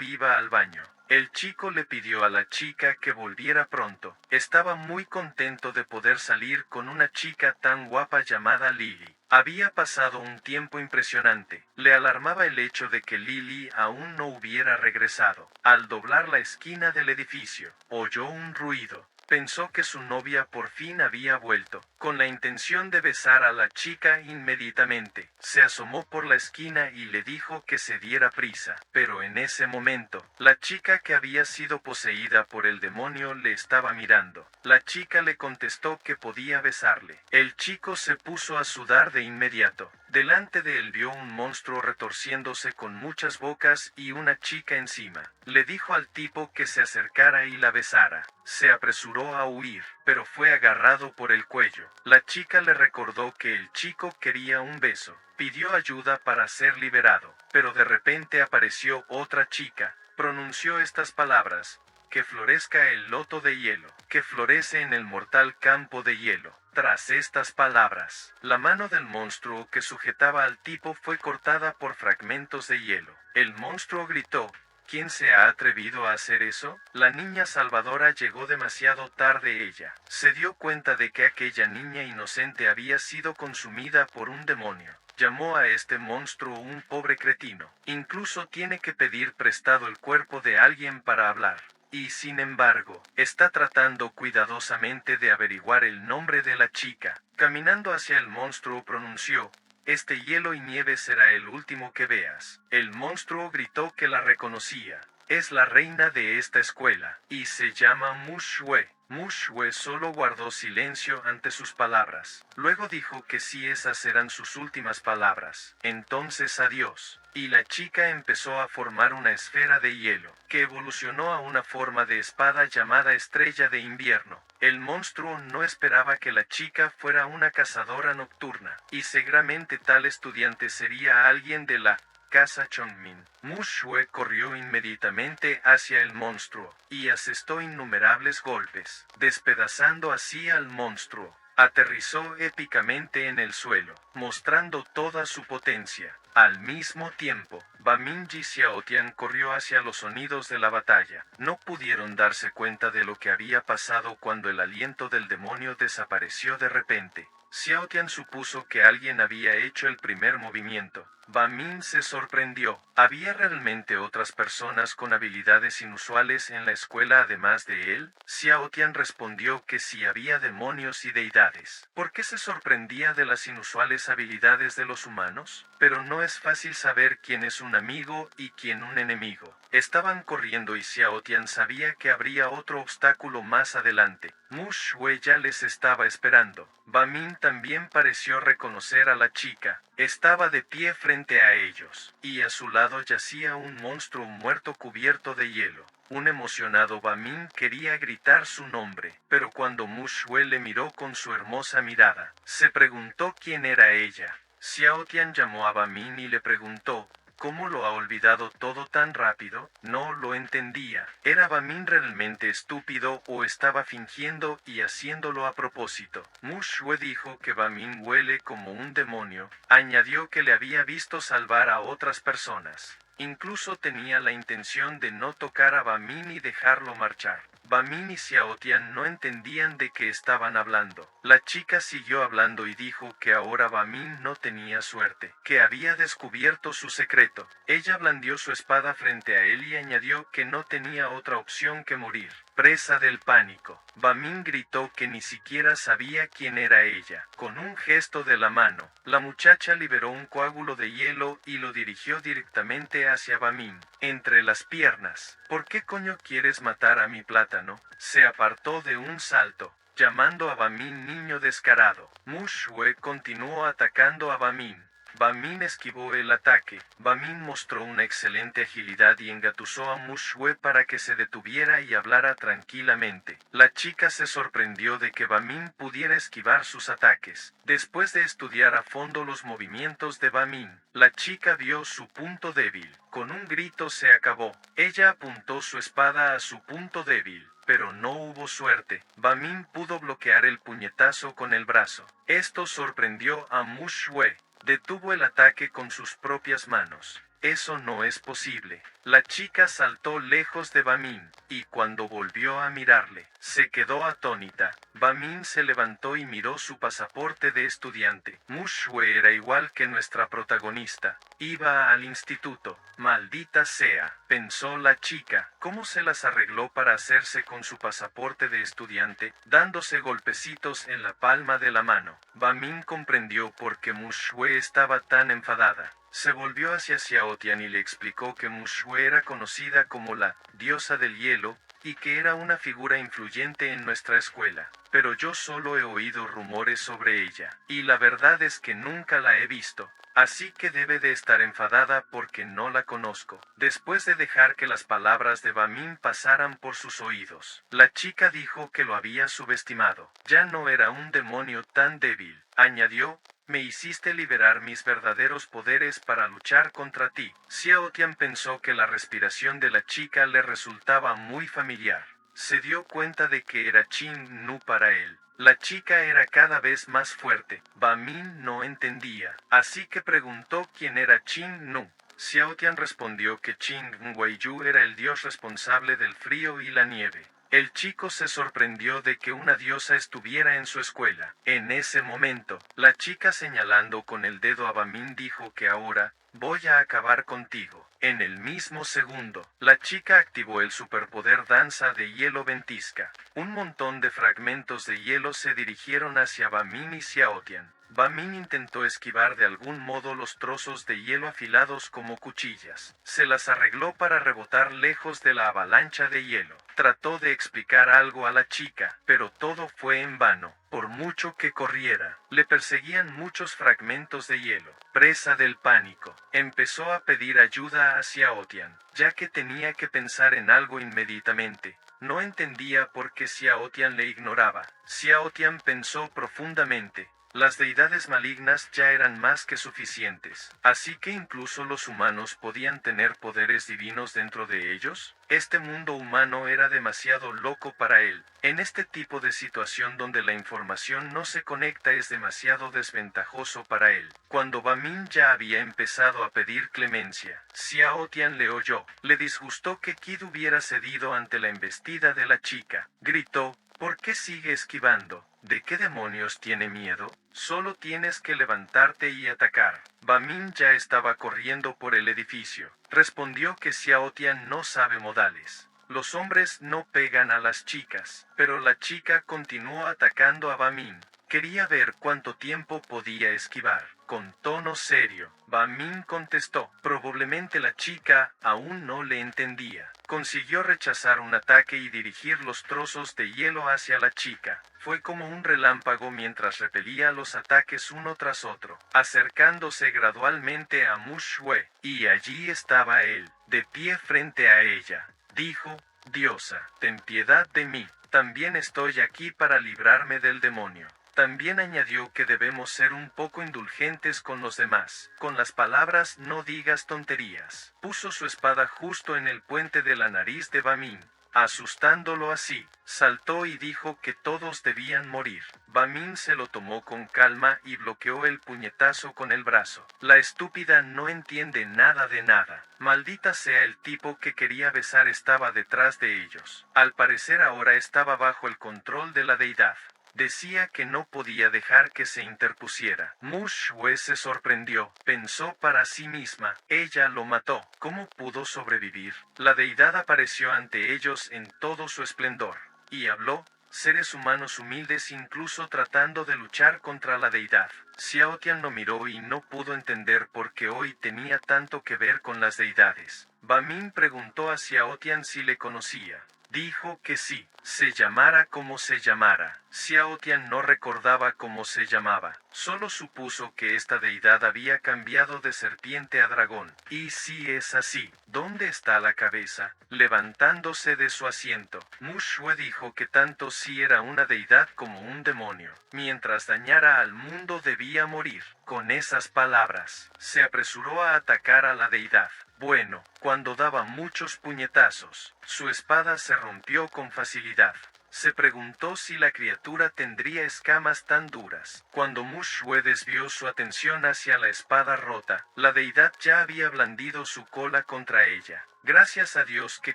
iba al baño. El chico le pidió a la chica que volviera pronto. Estaba muy contento de poder salir con una chica tan guapa llamada Lily. Había pasado un tiempo impresionante. Le alarmaba el hecho de que Lily aún no hubiera regresado. Al doblar la esquina del edificio, oyó un ruido. Pensó que su novia por fin había vuelto, con la intención de besar a la chica inmediatamente. Se asomó por la esquina y le dijo que se diera prisa, pero en ese momento, la chica que había sido poseída por el demonio le estaba mirando. La chica le contestó que podía besarle. El chico se puso a sudar de inmediato. Delante de él vio un monstruo retorciéndose con muchas bocas y una chica encima. Le dijo al tipo que se acercara y la besara. Se apresuró a huir, pero fue agarrado por el cuello. La chica le recordó que el chico quería un beso. Pidió ayuda para ser liberado, pero de repente apareció otra chica. Pronunció estas palabras: que florezca el loto de hielo, que florece en el mortal campo de hielo. Tras estas palabras, la mano del monstruo que sujetaba al tipo fue cortada por fragmentos de hielo. El monstruo gritó: ¿quién se ha atrevido a hacer eso? La niña salvadora llegó demasiado tarde. Ella se dio cuenta de que aquella niña inocente había sido consumida por un demonio. Llamó a este monstruo un pobre cretino. Incluso tiene que pedir prestado el cuerpo de alguien para hablar. Y sin embargo, está tratando cuidadosamente de averiguar el nombre de la chica. Caminando hacia el monstruo pronunció: este hielo y nieve será el último que veas. El monstruo gritó que la reconocía. Es la reina de esta escuela, y se llama Mushue. Mushue solo guardó silencio ante sus palabras. Luego dijo que si esas eran sus últimas palabras, entonces adiós. Y la chica empezó a formar una esfera de hielo, que evolucionó a una forma de espada llamada Estrella de Invierno. El monstruo no esperaba que la chica fuera una cazadora nocturna, y seguramente tal estudiante sería alguien de la casa Chongmin. Mushue corrió inmediatamente hacia el monstruo, y asestó innumerables golpes, despedazando así al monstruo. Aterrizó épicamente en el suelo, mostrando toda su potencia. Al mismo tiempo, Bamin y Xiaotian corrió hacia los sonidos de la batalla. No pudieron darse cuenta de lo que había pasado cuando el aliento del demonio desapareció de repente. Xiaotian supuso que alguien había hecho el primer movimiento. Bamin se sorprendió. ¿Había realmente otras personas con habilidades inusuales en la escuela además de él? Xiaotian respondió que sí había demonios y deidades. ¿Por qué se sorprendía de las inusuales habilidades de los humanos? Pero no es fácil saber quién es un amigo y quién un enemigo. Estaban corriendo y Xiaotian sabía que habría otro obstáculo más adelante. Mu Shui ya les estaba esperando. Bamin también pareció reconocer a la chica. Estaba de pie frente a ellos, y a su lado yacía un monstruo muerto cubierto de hielo. Un emocionado Bamin quería gritar su nombre, pero cuando Mu Shui le miró con su hermosa mirada, se preguntó quién era ella. Xiaotian llamó a Bamin y le preguntó: ¿cómo lo ha olvidado todo tan rápido? No lo entendía. ¿Era Bamin realmente estúpido o estaba fingiendo y haciéndolo a propósito? Mu Shui dijo que Bamin huele como un demonio. Añadió que le había visto salvar a otras personas. Incluso tenía la intención de no tocar a Bamin y dejarlo marchar. Bamin y Xiaotian no entendían de qué estaban hablando. La chica siguió hablando y dijo que ahora Bamin no tenía suerte, que había descubierto su secreto. Ella blandió su espada frente a él y añadió que no tenía otra opción que morir. Presa del pánico, Bamin gritó que ni siquiera sabía quién era ella. Con un gesto de la mano, la muchacha liberó un coágulo de hielo y lo dirigió directamente hacia Bamin, entre las piernas. ¿Por qué coño quieres matar a mi plátano? Se apartó de un salto, llamando a Bamin niño descarado. Mu Shui continuó atacando a Bamin. Bamin esquivó el ataque. Bamin mostró una excelente agilidad y engatusó a Mu Shui para que se detuviera y hablara tranquilamente. La chica se sorprendió de que Bamin pudiera esquivar sus ataques. Después de estudiar a fondo los movimientos de Bamin, la chica vio su punto débil. Con un grito se acabó. Ella apuntó su espada a su punto débil, pero no hubo suerte. Bamin pudo bloquear el puñetazo con el brazo. Esto sorprendió a Mu Shui. Detuvo el ataque con sus propias manos. eso no es posible. La chica saltó lejos de Bamin, y cuando volvió a mirarle, se quedó atónita. Bamin se levantó y miró su pasaporte de estudiante. Mu Shue era igual que nuestra protagonista. Iba al instituto. Maldita sea, pensó la chica. ¿Cómo se las arregló para hacerse con su pasaporte de estudiante, dándose golpecitos en la palma de la mano? Bamin comprendió por qué Mu Shue estaba tan enfadada. Se volvió hacia Xiaotian y le explicó que Mu Shue era conocida como la diosa del hielo, y que era una figura influyente en nuestra escuela, pero yo solo he oído rumores sobre ella, y la verdad es que nunca la he visto, así que debe de estar enfadada porque no la conozco. Después de dejar que las palabras de Bamin pasaran por sus oídos, la chica dijo que lo había subestimado. Ya no era un demonio tan débil, añadió. Me hiciste liberar mis verdaderos poderes para luchar contra ti. Xiaotian pensó que la respiración de la chica le resultaba muy familiar. Se dio cuenta de que era Qing Nu para él. La chica era cada vez más fuerte. Bamin no entendía, así que preguntó quién era Qing Nu. Xiaotian respondió que Qing Weiyu era el dios responsable del frío y la nieve. El chico se sorprendió de que una diosa estuviera en su escuela. En ese momento, la chica señalando con el dedo a Bamin dijo que ahora, voy a acabar contigo. En el mismo segundo, la chica activó el superpoder danza de hielo ventisca. Un montón de fragmentos de hielo se dirigieron hacia Bamin y Xiaotian. Bamin intentó esquivar de algún modo los trozos de hielo afilados como cuchillas. Se las arregló para rebotar lejos de la avalancha de hielo. Trató de explicar algo a la chica, pero todo fue en vano. Por mucho que corriera, le perseguían muchos fragmentos de hielo. Presa del pánico, empezó a pedir ayuda a Xiaotian, ya que tenía que pensar en algo inmediatamente. No entendía por qué Xiaotian le ignoraba. Xiaotian pensó profundamente. Las deidades malignas ya eran más que suficientes, así que incluso los humanos podían tener poderes divinos dentro de ellos. Este mundo humano era demasiado loco para él. En este tipo de situación donde la información no se conecta es demasiado desventajoso para él. Cuando Bamin ya había empezado a pedir clemencia, Xiaotian le oyó. Le disgustó que Kid hubiera cedido ante la embestida de la chica. Gritó, ¿por qué sigue esquivando? ¿De qué demonios tiene miedo? Solo tienes que levantarte y atacar. Bamin ya estaba corriendo por el edificio. Respondió que Xiaotian no sabe modales. Los hombres no pegan a las chicas, pero la chica continuó atacando a Bamin. Quería ver cuánto tiempo podía esquivar. Con tono serio, Bamin contestó. Probablemente la chica aún no le entendía. Consiguió rechazar un ataque y dirigir los trozos de hielo hacia la chica. Fue como un relámpago mientras repelía los ataques uno tras otro, acercándose gradualmente a Mu Shue. Y allí estaba él, de pie frente a ella. Dijo, diosa, ten piedad de mí. También estoy aquí para librarme del demonio. También añadió que debemos ser un poco indulgentes con los demás. Con las palabras no digas tonterías. Puso su espada justo en el puente de la nariz de Bamin. Asustándolo así, saltó y dijo que todos debían morir. Bamin se lo tomó con calma y bloqueó el puñetazo con el brazo. La estúpida no entiende nada de nada. Maldita sea, el tipo que quería besar estaba detrás de ellos. Al parecer ahora estaba bajo el control de la deidad. Decía que no podía dejar que se interpusiera. Mu Shue se sorprendió, pensó para sí misma, ella lo mató. ¿Cómo pudo sobrevivir? La deidad apareció ante ellos en todo su esplendor, y habló, seres humanos humildes incluso tratando de luchar contra la deidad. Xiaotian lo miró y no pudo entender por qué hoy tenía tanto que ver con las deidades. Bamin preguntó a Xiaotian si le conocía. Dijo que sí, se llamara como se llamara. Xiaotian no recordaba cómo se llamaba, solo supuso que esta deidad había cambiado de serpiente a dragón. Y si es así, ¿dónde está la cabeza? Levantándose de su asiento, Mu Shue dijo que tanto si era una deidad como un demonio, mientras dañara al mundo debía morir. Con esas palabras, se apresuró a atacar a la deidad. Bueno, cuando daba muchos puñetazos, su espada se rompió con facilidad. Se preguntó si la criatura tendría escamas tan duras. Cuando Mushue desvió su atención hacia la espada rota, la deidad ya había blandido su cola contra ella. Gracias a Dios que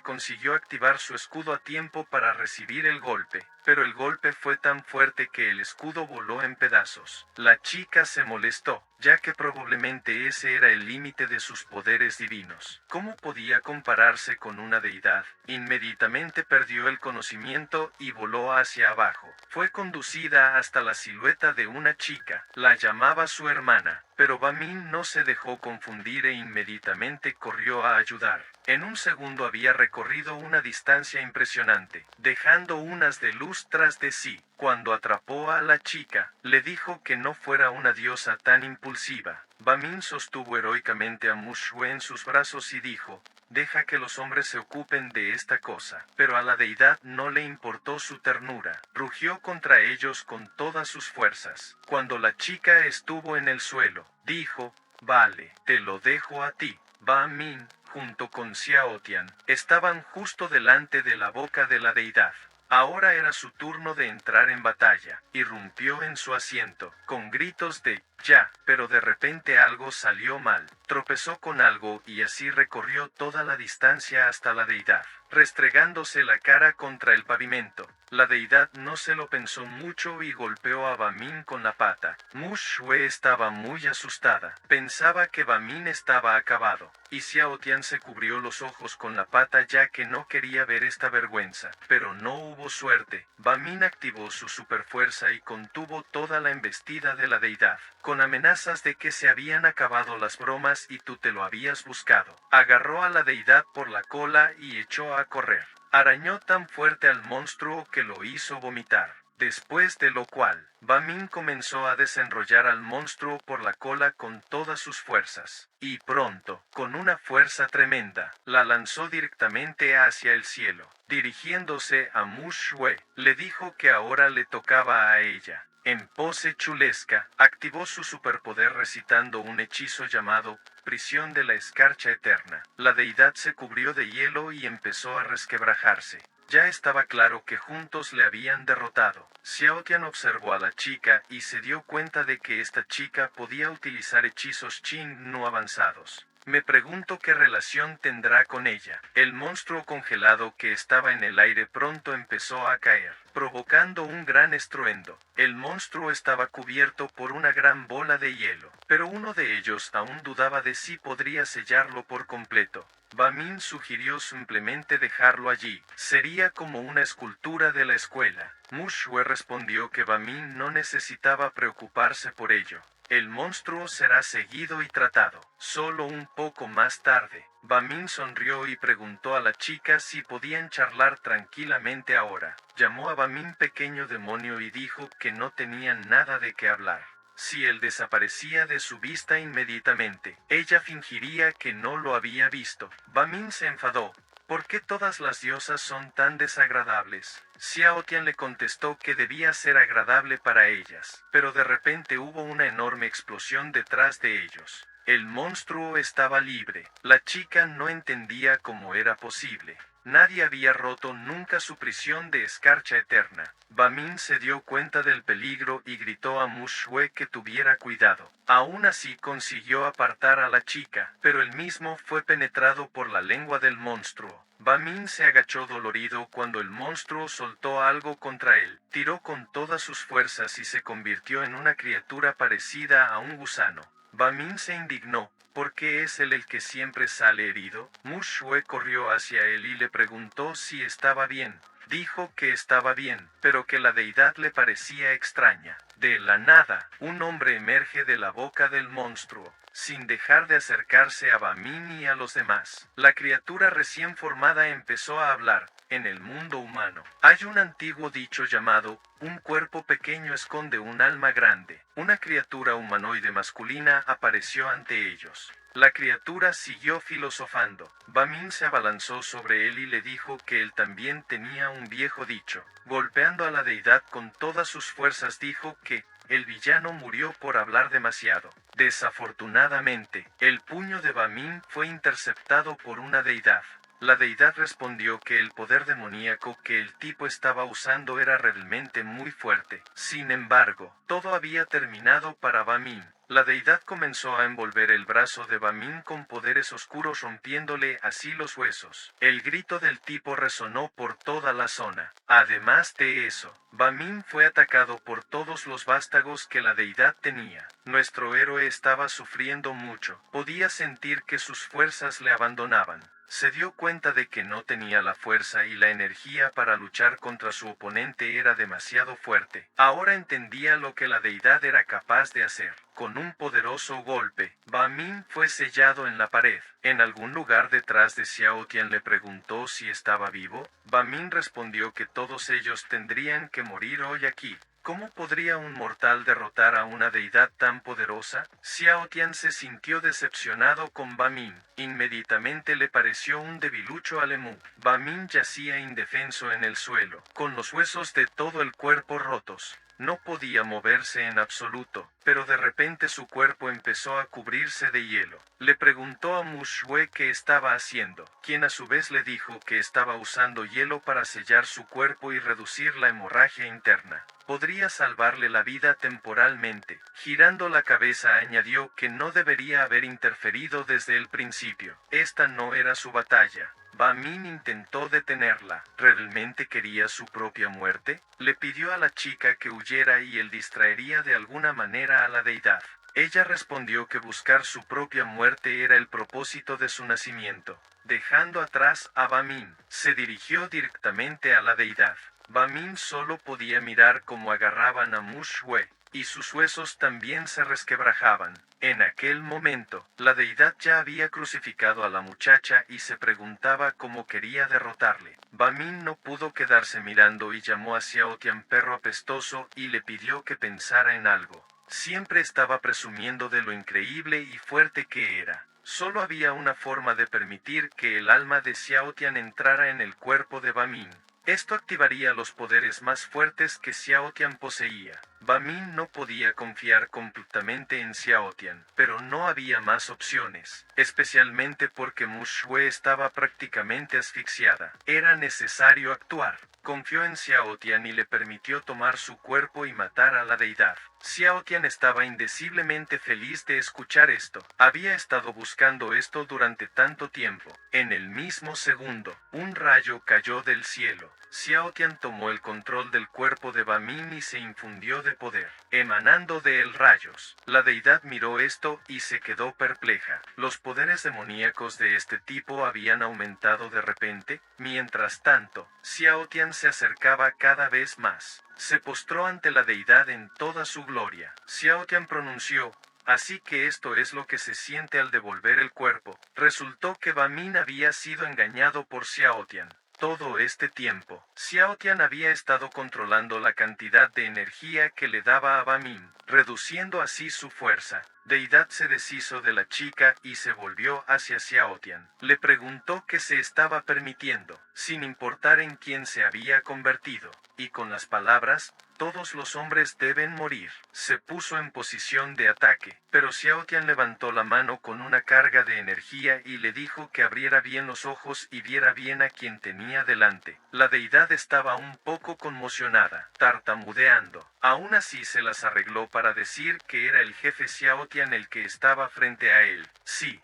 consiguió activar su escudo a tiempo para recibir el golpe, pero el golpe fue tan fuerte que el escudo voló en pedazos. La chica se molestó, ya que probablemente ese era el límite de sus poderes divinos. ¿Cómo podía compararse con una deidad? Inmediatamente perdió el conocimiento y voló hacia abajo. Fue conducida hasta la silueta de una chica, la llamaba su hermana, pero Bamin no se dejó confundir e inmediatamente corrió a ayudar. En un segundo había recorrido una distancia impresionante, dejando unas de luz tras de sí. Cuando atrapó a la chica, le dijo que no fuera una diosa tan impulsiva. Bamin sostuvo heroicamente a Mushue en sus brazos y dijo: deja que los hombres se ocupen de esta cosa. Pero a la deidad no le importó su ternura. Rugió contra ellos con todas sus fuerzas. Cuando la chica estuvo en el suelo, dijo: vale, te lo dejo a ti. Ba Min, junto con Xiao Tian, estaban justo delante de la boca de la deidad. Ahora era su turno de entrar en batalla. Irrumpió en su asiento, con gritos de «ya», pero de repente algo salió mal. Tropezó con algo y así recorrió toda la distancia hasta la deidad, restregándose la cara contra el pavimento. La deidad no se lo pensó mucho y golpeó a Bamin con la pata. Mushue estaba muy asustada. Pensaba que Bamin estaba acabado, y Xiao Tian se cubrió los ojos con la pata ya que no quería ver esta vergüenza. Pero no hubo suerte. Bamin activó su superfuerza y contuvo toda la embestida de la deidad, con amenazas de que se habían acabado las bromas y tú te lo habías buscado. Agarró a la deidad por la cola y echó a correr. Arañó tan fuerte al monstruo que lo hizo vomitar. Después de lo cual, Bamin comenzó a desenrollar al monstruo por la cola con todas sus fuerzas, y pronto, con una fuerza tremenda, la lanzó directamente hacia el cielo. Dirigiéndose a Mushue, le dijo que ahora le tocaba a ella. En pose chulesca, activó su superpoder recitando un hechizo llamado Prisión de la Escarcha Eterna. La deidad se cubrió de hielo y empezó a resquebrajarse. Ya estaba claro que juntos le habían derrotado. Xiao Tian observó a la chica y se dio cuenta de que esta chica podía utilizar hechizos Qin no avanzados. Me pregunto qué relación tendrá con ella. El monstruo congelado que estaba en el aire pronto empezó a caer, provocando un gran estruendo. El monstruo estaba cubierto por una gran bola de hielo, pero uno de ellos aún dudaba de si podría sellarlo por completo. Bamin sugirió simplemente dejarlo allí. Sería como una escultura de la escuela. Mushue respondió que Bamin no necesitaba preocuparse por ello. El monstruo será seguido y tratado. Solo un poco más tarde, Bamin sonrió y preguntó a la chica si podían charlar tranquilamente ahora. Llamó a Bamin pequeño demonio y dijo que no tenían nada de qué hablar. Si él desaparecía de su vista inmediatamente, ella fingiría que no lo había visto. Bamin se enfadó. ¿Por qué todas las diosas son tan desagradables? Xiao Tian le contestó que debía ser agradable para ellas, pero de repente hubo una enorme explosión detrás de ellos. El monstruo estaba libre. La chica no entendía cómo era posible. Nadie había roto nunca su prisión de escarcha eterna. Bamin se dio cuenta del peligro y gritó a Mushue que tuviera cuidado. Aún así consiguió apartar a la chica, pero él mismo fue penetrado por la lengua del monstruo. Bamin se agachó dolorido cuando el monstruo soltó algo contra él. Tiró con todas sus fuerzas y se convirtió en una criatura parecida a un gusano. Bamin se indignó. ¿Por qué es él el que siempre sale herido? Mushue corrió hacia él y le preguntó si estaba bien. Dijo que estaba bien, pero que la deidad le parecía extraña. De la nada, un hombre emerge de la boca del monstruo, sin dejar de acercarse a Bamin y a los demás. La criatura recién formada empezó a hablar. En el mundo humano, hay un antiguo dicho llamado, un cuerpo pequeño esconde un alma grande. Una criatura humanoide masculina apareció ante ellos. La criatura siguió filosofando. Bamin se abalanzó sobre él y le dijo que él también tenía un viejo dicho. Golpeando a la deidad con todas sus fuerzas dijo que el villano murió por hablar demasiado. Desafortunadamente, el puño de Bamin fue interceptado por una deidad. La deidad respondió que el poder demoníaco que el tipo estaba usando era realmente muy fuerte. Sin embargo, todo había terminado para Bamin. La deidad comenzó a envolver el brazo de Bamin con poderes oscuros, rompiéndole así los huesos. El grito del tipo resonó por toda la zona. Además de eso, Bamin fue atacado por todos los vástagos que la deidad tenía. Nuestro héroe estaba sufriendo mucho. Podía sentir que sus fuerzas le abandonaban. Se dio cuenta de que no tenía la fuerza y la energía para luchar contra su oponente, era demasiado fuerte. Ahora entendía lo que la deidad era capaz de hacer. Con un poderoso golpe, Bamin fue sellado en la pared. En algún lugar detrás de Xiao Tian le preguntó si estaba vivo. Bamin respondió que todos ellos tendrían que morir hoy aquí. ¿Cómo podría un mortal derrotar a una deidad tan poderosa? Xiao Tian se sintió decepcionado con Bamin. Inmediatamente le pareció un debilucho a Lemu. Bamin yacía indefenso en el suelo, con los huesos de todo el cuerpo rotos. No podía moverse en absoluto, pero de repente su cuerpo empezó a cubrirse de hielo. Le preguntó a Mu Shue qué estaba haciendo, quien a su vez le dijo que estaba usando hielo para sellar su cuerpo y reducir la hemorragia interna. Podría salvarle la vida temporalmente. Girando la cabeza añadió que no debería haber interferido desde el principio. Esta no era su batalla. Bamin intentó detenerla. ¿Realmente quería su propia muerte? Le pidió a la chica que huyera y él distraería de alguna manera a la deidad. Ella respondió que buscar su propia muerte era el propósito de su nacimiento. Dejando atrás a Bamin, se dirigió directamente a la deidad. Bamin solo podía mirar cómo agarraban a Mu Shue, y sus huesos también se resquebrajaban. En aquel momento, la deidad ya había crucificado a la muchacha y se preguntaba cómo quería derrotarle. Bamin no pudo quedarse mirando y llamó a Xiao Tian perro apestoso y le pidió que pensara en algo. Siempre estaba presumiendo de lo increíble y fuerte que era. Solo había una forma de permitir que el alma de Xiao Tian entrara en el cuerpo de Bamin. Esto activaría los poderes más fuertes que Xiao Tian poseía. Bamin no podía confiar completamente en Xiao Tian, pero no había más opciones, especialmente porque Mu Shue estaba prácticamente asfixiada. Era necesario actuar. Confió en Xiao Tian y le permitió tomar su cuerpo y matar a la deidad. Xiao Tian estaba indeciblemente feliz de escuchar esto. Había estado buscando esto durante tanto tiempo. En el mismo segundo, un rayo cayó del cielo. Xiao Tian tomó el control del cuerpo de Bamin y se infundió de poder, emanando de él rayos. La deidad miró esto y se quedó perpleja. Los poderes demoníacos de este tipo habían aumentado de repente. Mientras tanto, Xiao Tian se acercaba cada vez más. Se postró ante la deidad en toda su gloria. Xiao Tian pronunció: así que esto es lo que se siente al devolver el cuerpo. Resultó que Bamin había sido engañado por Xiao Tian. Todo este tiempo, Xiao Tian había estado controlando la cantidad de energía que le daba a Bamin, reduciendo así su fuerza. Deidad se deshizo de la chica y se volvió hacia Xiao Tian. Le preguntó qué se estaba permitiendo, sin importar en quién se había convertido, y con las palabras: todos los hombres deben morir. Se puso en posición de ataque, pero Xiao Tian levantó la mano con una carga de energía y le dijo que abriera bien los ojos y viera bien a quien tenía delante. La deidad estaba un poco conmocionada, tartamudeando. Aún así se las arregló para decir que era el jefe Xiao Tian el que estaba frente a él. Sí,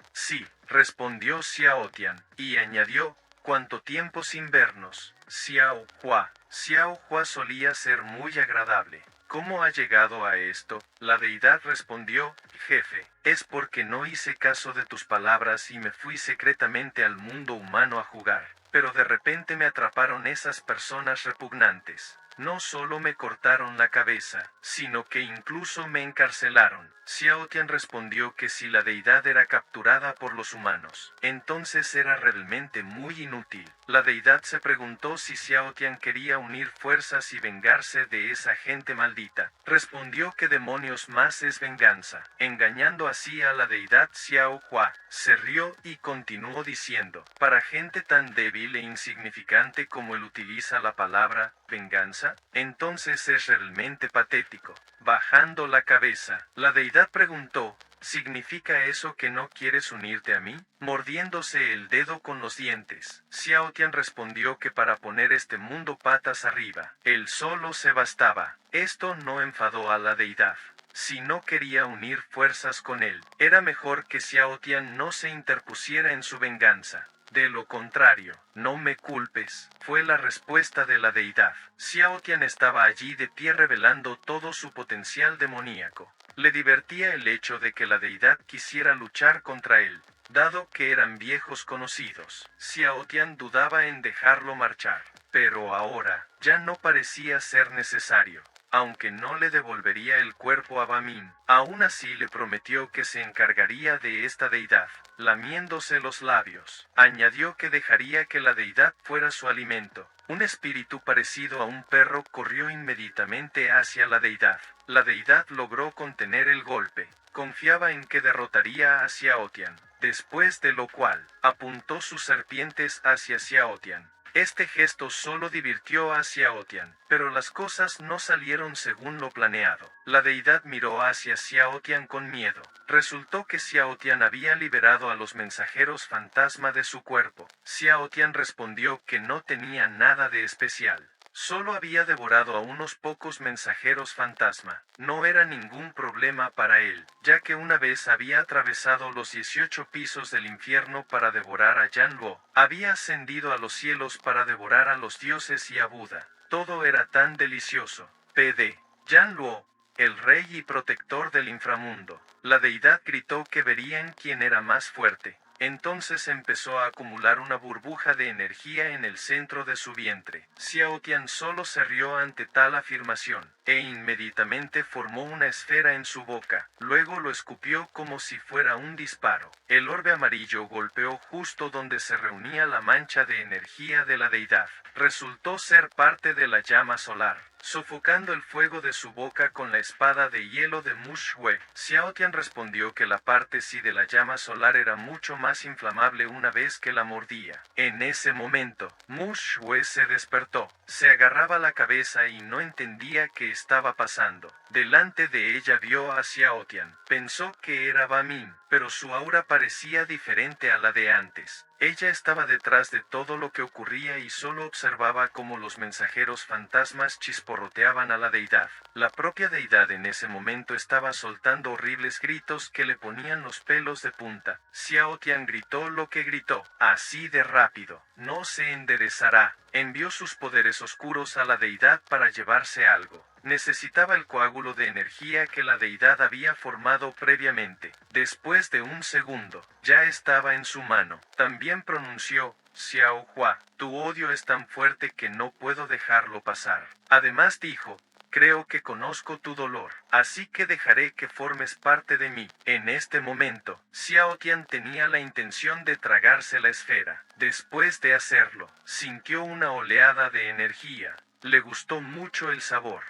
respondió Xiao Tian, y añadió: ¿cuánto tiempo sin vernos, Xiao Hua? Xiao Hua solía ser muy agradable. ¿Cómo ha llegado a esto? La deidad respondió: jefe, es porque no hice caso de tus palabras y me fui secretamente al mundo humano a jugar. Pero de repente me atraparon esas personas repugnantes. No solo me cortaron la cabeza, sino que incluso me encarcelaron. Xiao Tian respondió que si la deidad era capturada por los humanos, entonces era realmente muy inútil. La deidad se preguntó si Xiao Tian quería unir fuerzas y vengarse de esa gente maldita. Respondió que demonios más es venganza. Engañando así a la deidad, Xiao Hua se rió y continuó diciendo: para gente tan débil e insignificante como él utiliza la palabra venganza, entonces es realmente patético. Bajando la cabeza, la deidad preguntó: ¿Significa eso que no quieres unirte a mí? Mordiéndose el dedo con los dientes, Xiao Tian respondió que para poner este mundo patas arriba, él solo se bastaba. Esto no enfadó a la deidad. Si no quería unir fuerzas con él, era mejor que Xiao Tian no se interpusiera en su venganza. De lo contrario, no me culpes, fue la respuesta de la deidad. Xiao Tian estaba allí de pie revelando todo su potencial demoníaco. Le divertía el hecho de que la deidad quisiera luchar contra él, dado que eran viejos conocidos. Xiao Tian dudaba en dejarlo marchar, pero ahora, ya no parecía ser necesario. Aunque no le devolvería el cuerpo a Bamin, aún así le prometió que se encargaría de esta deidad. Lamiéndose los labios, añadió que dejaría que la deidad fuera su alimento. Un espíritu parecido a un perro corrió inmediatamente hacia la deidad. La deidad logró contener el golpe. Confiaba en que derrotaría a Xiao Tian, después de lo cual, apuntó sus serpientes hacia Xiao Tian. Este gesto solo divirtió a Xiao Tian, pero las cosas no salieron según lo planeado. La deidad miró hacia Xiao Tian con miedo. Resultó que Xiao Tian había liberado a los mensajeros fantasma de su cuerpo. Xiao Tian respondió que no tenía nada de especial. Solo había devorado a unos pocos mensajeros fantasma. No era ningún problema para él, ya que una vez había atravesado los 18 pisos del infierno para devorar a Yan Luo. Había ascendido a los cielos para devorar a los dioses y a Buda. Todo era tan delicioso. P.D. Yan Luo, el rey y protector del inframundo. La deidad gritó que verían quién era más fuerte. Entonces empezó a acumular una burbuja de energía en el centro de su vientre. Xiao Tian solo se rió ante tal afirmación, e inmediatamente formó una esfera en su boca. Luego lo escupió como si fuera un disparo. El orbe amarillo golpeó justo donde se reunía la mancha de energía de la deidad. Resultó ser parte de la llama solar, sofocando el fuego de su boca con la espada de hielo de Mu Shue. Xiao Tian respondió que la parte sí de la llama solar era mucho más inflamable una vez que la mordía. En ese momento, Mu Shue se despertó, se agarraba la cabeza y no entendía qué estaba pasando. Delante de ella vio a Xiao Tian. Pensó que era Bamin, pero su aura parecía diferente a la de antes. Ella estaba detrás de todo lo que ocurría y solo observaba cómo los mensajeros fantasmas chisporroteaban a la deidad. La propia deidad en ese momento estaba soltando horribles gritos que le ponían los pelos de punta. Xiao Tian gritó lo que gritó, así de rápido. No se enderezará. Envió sus poderes oscuros a la deidad para llevarse algo. Necesitaba el coágulo de energía que la deidad había formado previamente. Después de un segundo, ya estaba en su mano. También pronunció, Xiao Hua, tu odio es tan fuerte que no puedo dejarlo pasar. Además dijo, creo que conozco tu dolor, así que dejaré que formes parte de mí. En este momento, Xiao Tian tenía la intención de tragarse la esfera. Después de hacerlo, sintió una oleada de energía. Le gustó mucho el sabor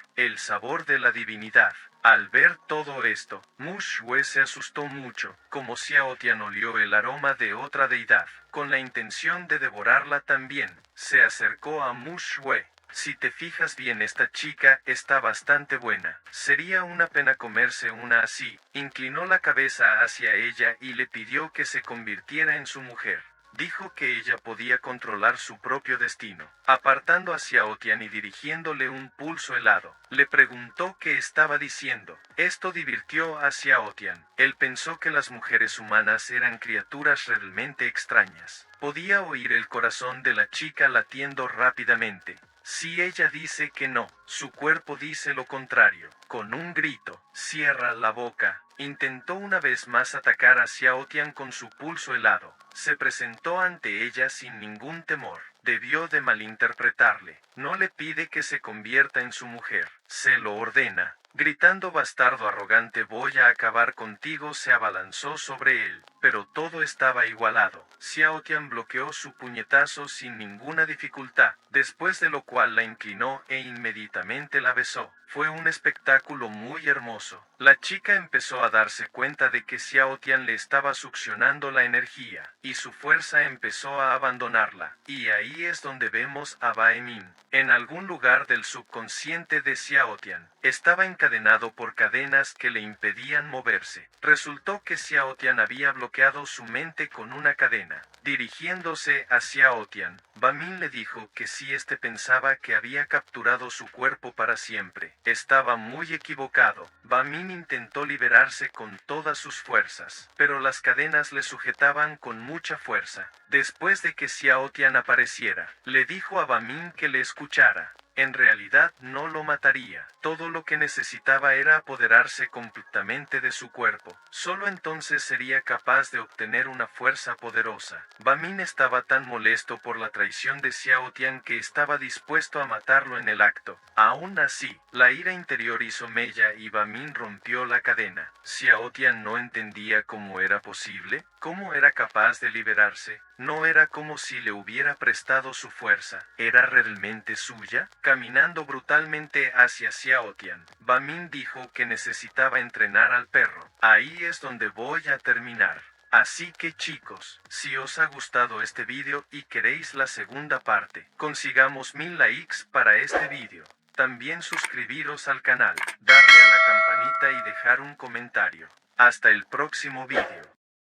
de la divinidad. Al ver todo esto, Mu Shue se asustó mucho, como Xiao Tian olió el aroma de otra deidad. Con la intención de devorarla también, se acercó a Mu Shue. Si te fijas bien, esta chica está bastante buena. Sería una pena comerse una así. Inclinó la cabeza hacia ella y le pidió que se convirtiera en su mujer. Dijo que ella podía controlar su propio destino. Apartando a Xiao Tian y dirigiéndole un pulso helado, le preguntó qué estaba diciendo. Esto divirtió a Xiao Tian. Él pensó que las mujeres humanas eran criaturas realmente extrañas. Podía oír el corazón de la chica latiendo rápidamente. Si ella dice que no, su cuerpo dice lo contrario. Con un grito, cierra la boca. Intentó una vez más atacar a Xiao Tian con su pulso helado. Se presentó ante ella sin ningún temor. Debió de malinterpretarle. No le pide que se convierta en su mujer. Se lo ordena. Gritando bastardo arrogante, voy a acabar contigo, se abalanzó sobre él. Pero todo estaba igualado. Xiao Tian bloqueó su puñetazo sin ninguna dificultad, después de lo cual la inclinó e inmediatamente la besó. Fue un espectáculo muy hermoso. La chica empezó a darse cuenta de que Xiao Tian le estaba succionando la energía. y su fuerza empezó a abandonarla. Y ahí es donde vemos a Ba Emin. En algún lugar del subconsciente de Xiao Tian, estaba encadenado por cadenas que le impedían moverse. Resultó que Xiao Tian había bloqueado su mente con una cadena. Dirigiéndose a Xiao Tian, Ba Min le dijo que si éste pensaba que había capturado su cuerpo para siempre, estaba muy equivocado. Ba Min intentó liberarse con todas sus fuerzas, pero las cadenas le sujetaban con mucha fuerza. Después de que Xiao Tian apareciera, le dijo a Ba Min que le escuchara. En realidad no lo mataría. Todo lo que necesitaba era apoderarse completamente de su cuerpo. Solo entonces sería capaz de obtener una fuerza poderosa. Ba Min estaba tan molesto por la traición de Xiao Tian que estaba dispuesto a matarlo en el acto. Aún así, la ira interior hizo mella y Ba Min rompió la cadena. Xiao Tian no entendía cómo era posible, cómo era capaz de liberarse. No era como si le hubiera prestado su fuerza. ¿Era realmente suya? Caminando brutalmente hacia Xiao Tian, Ba Min dijo que necesitaba entrenar al perro. Ahí es donde voy a terminar. Así que chicos, si os ha gustado este vídeo y queréis la segunda parte, consigamos 1000 likes para este vídeo. También suscribiros al canal, darle a la campanita y dejar un comentario. Hasta el próximo vídeo.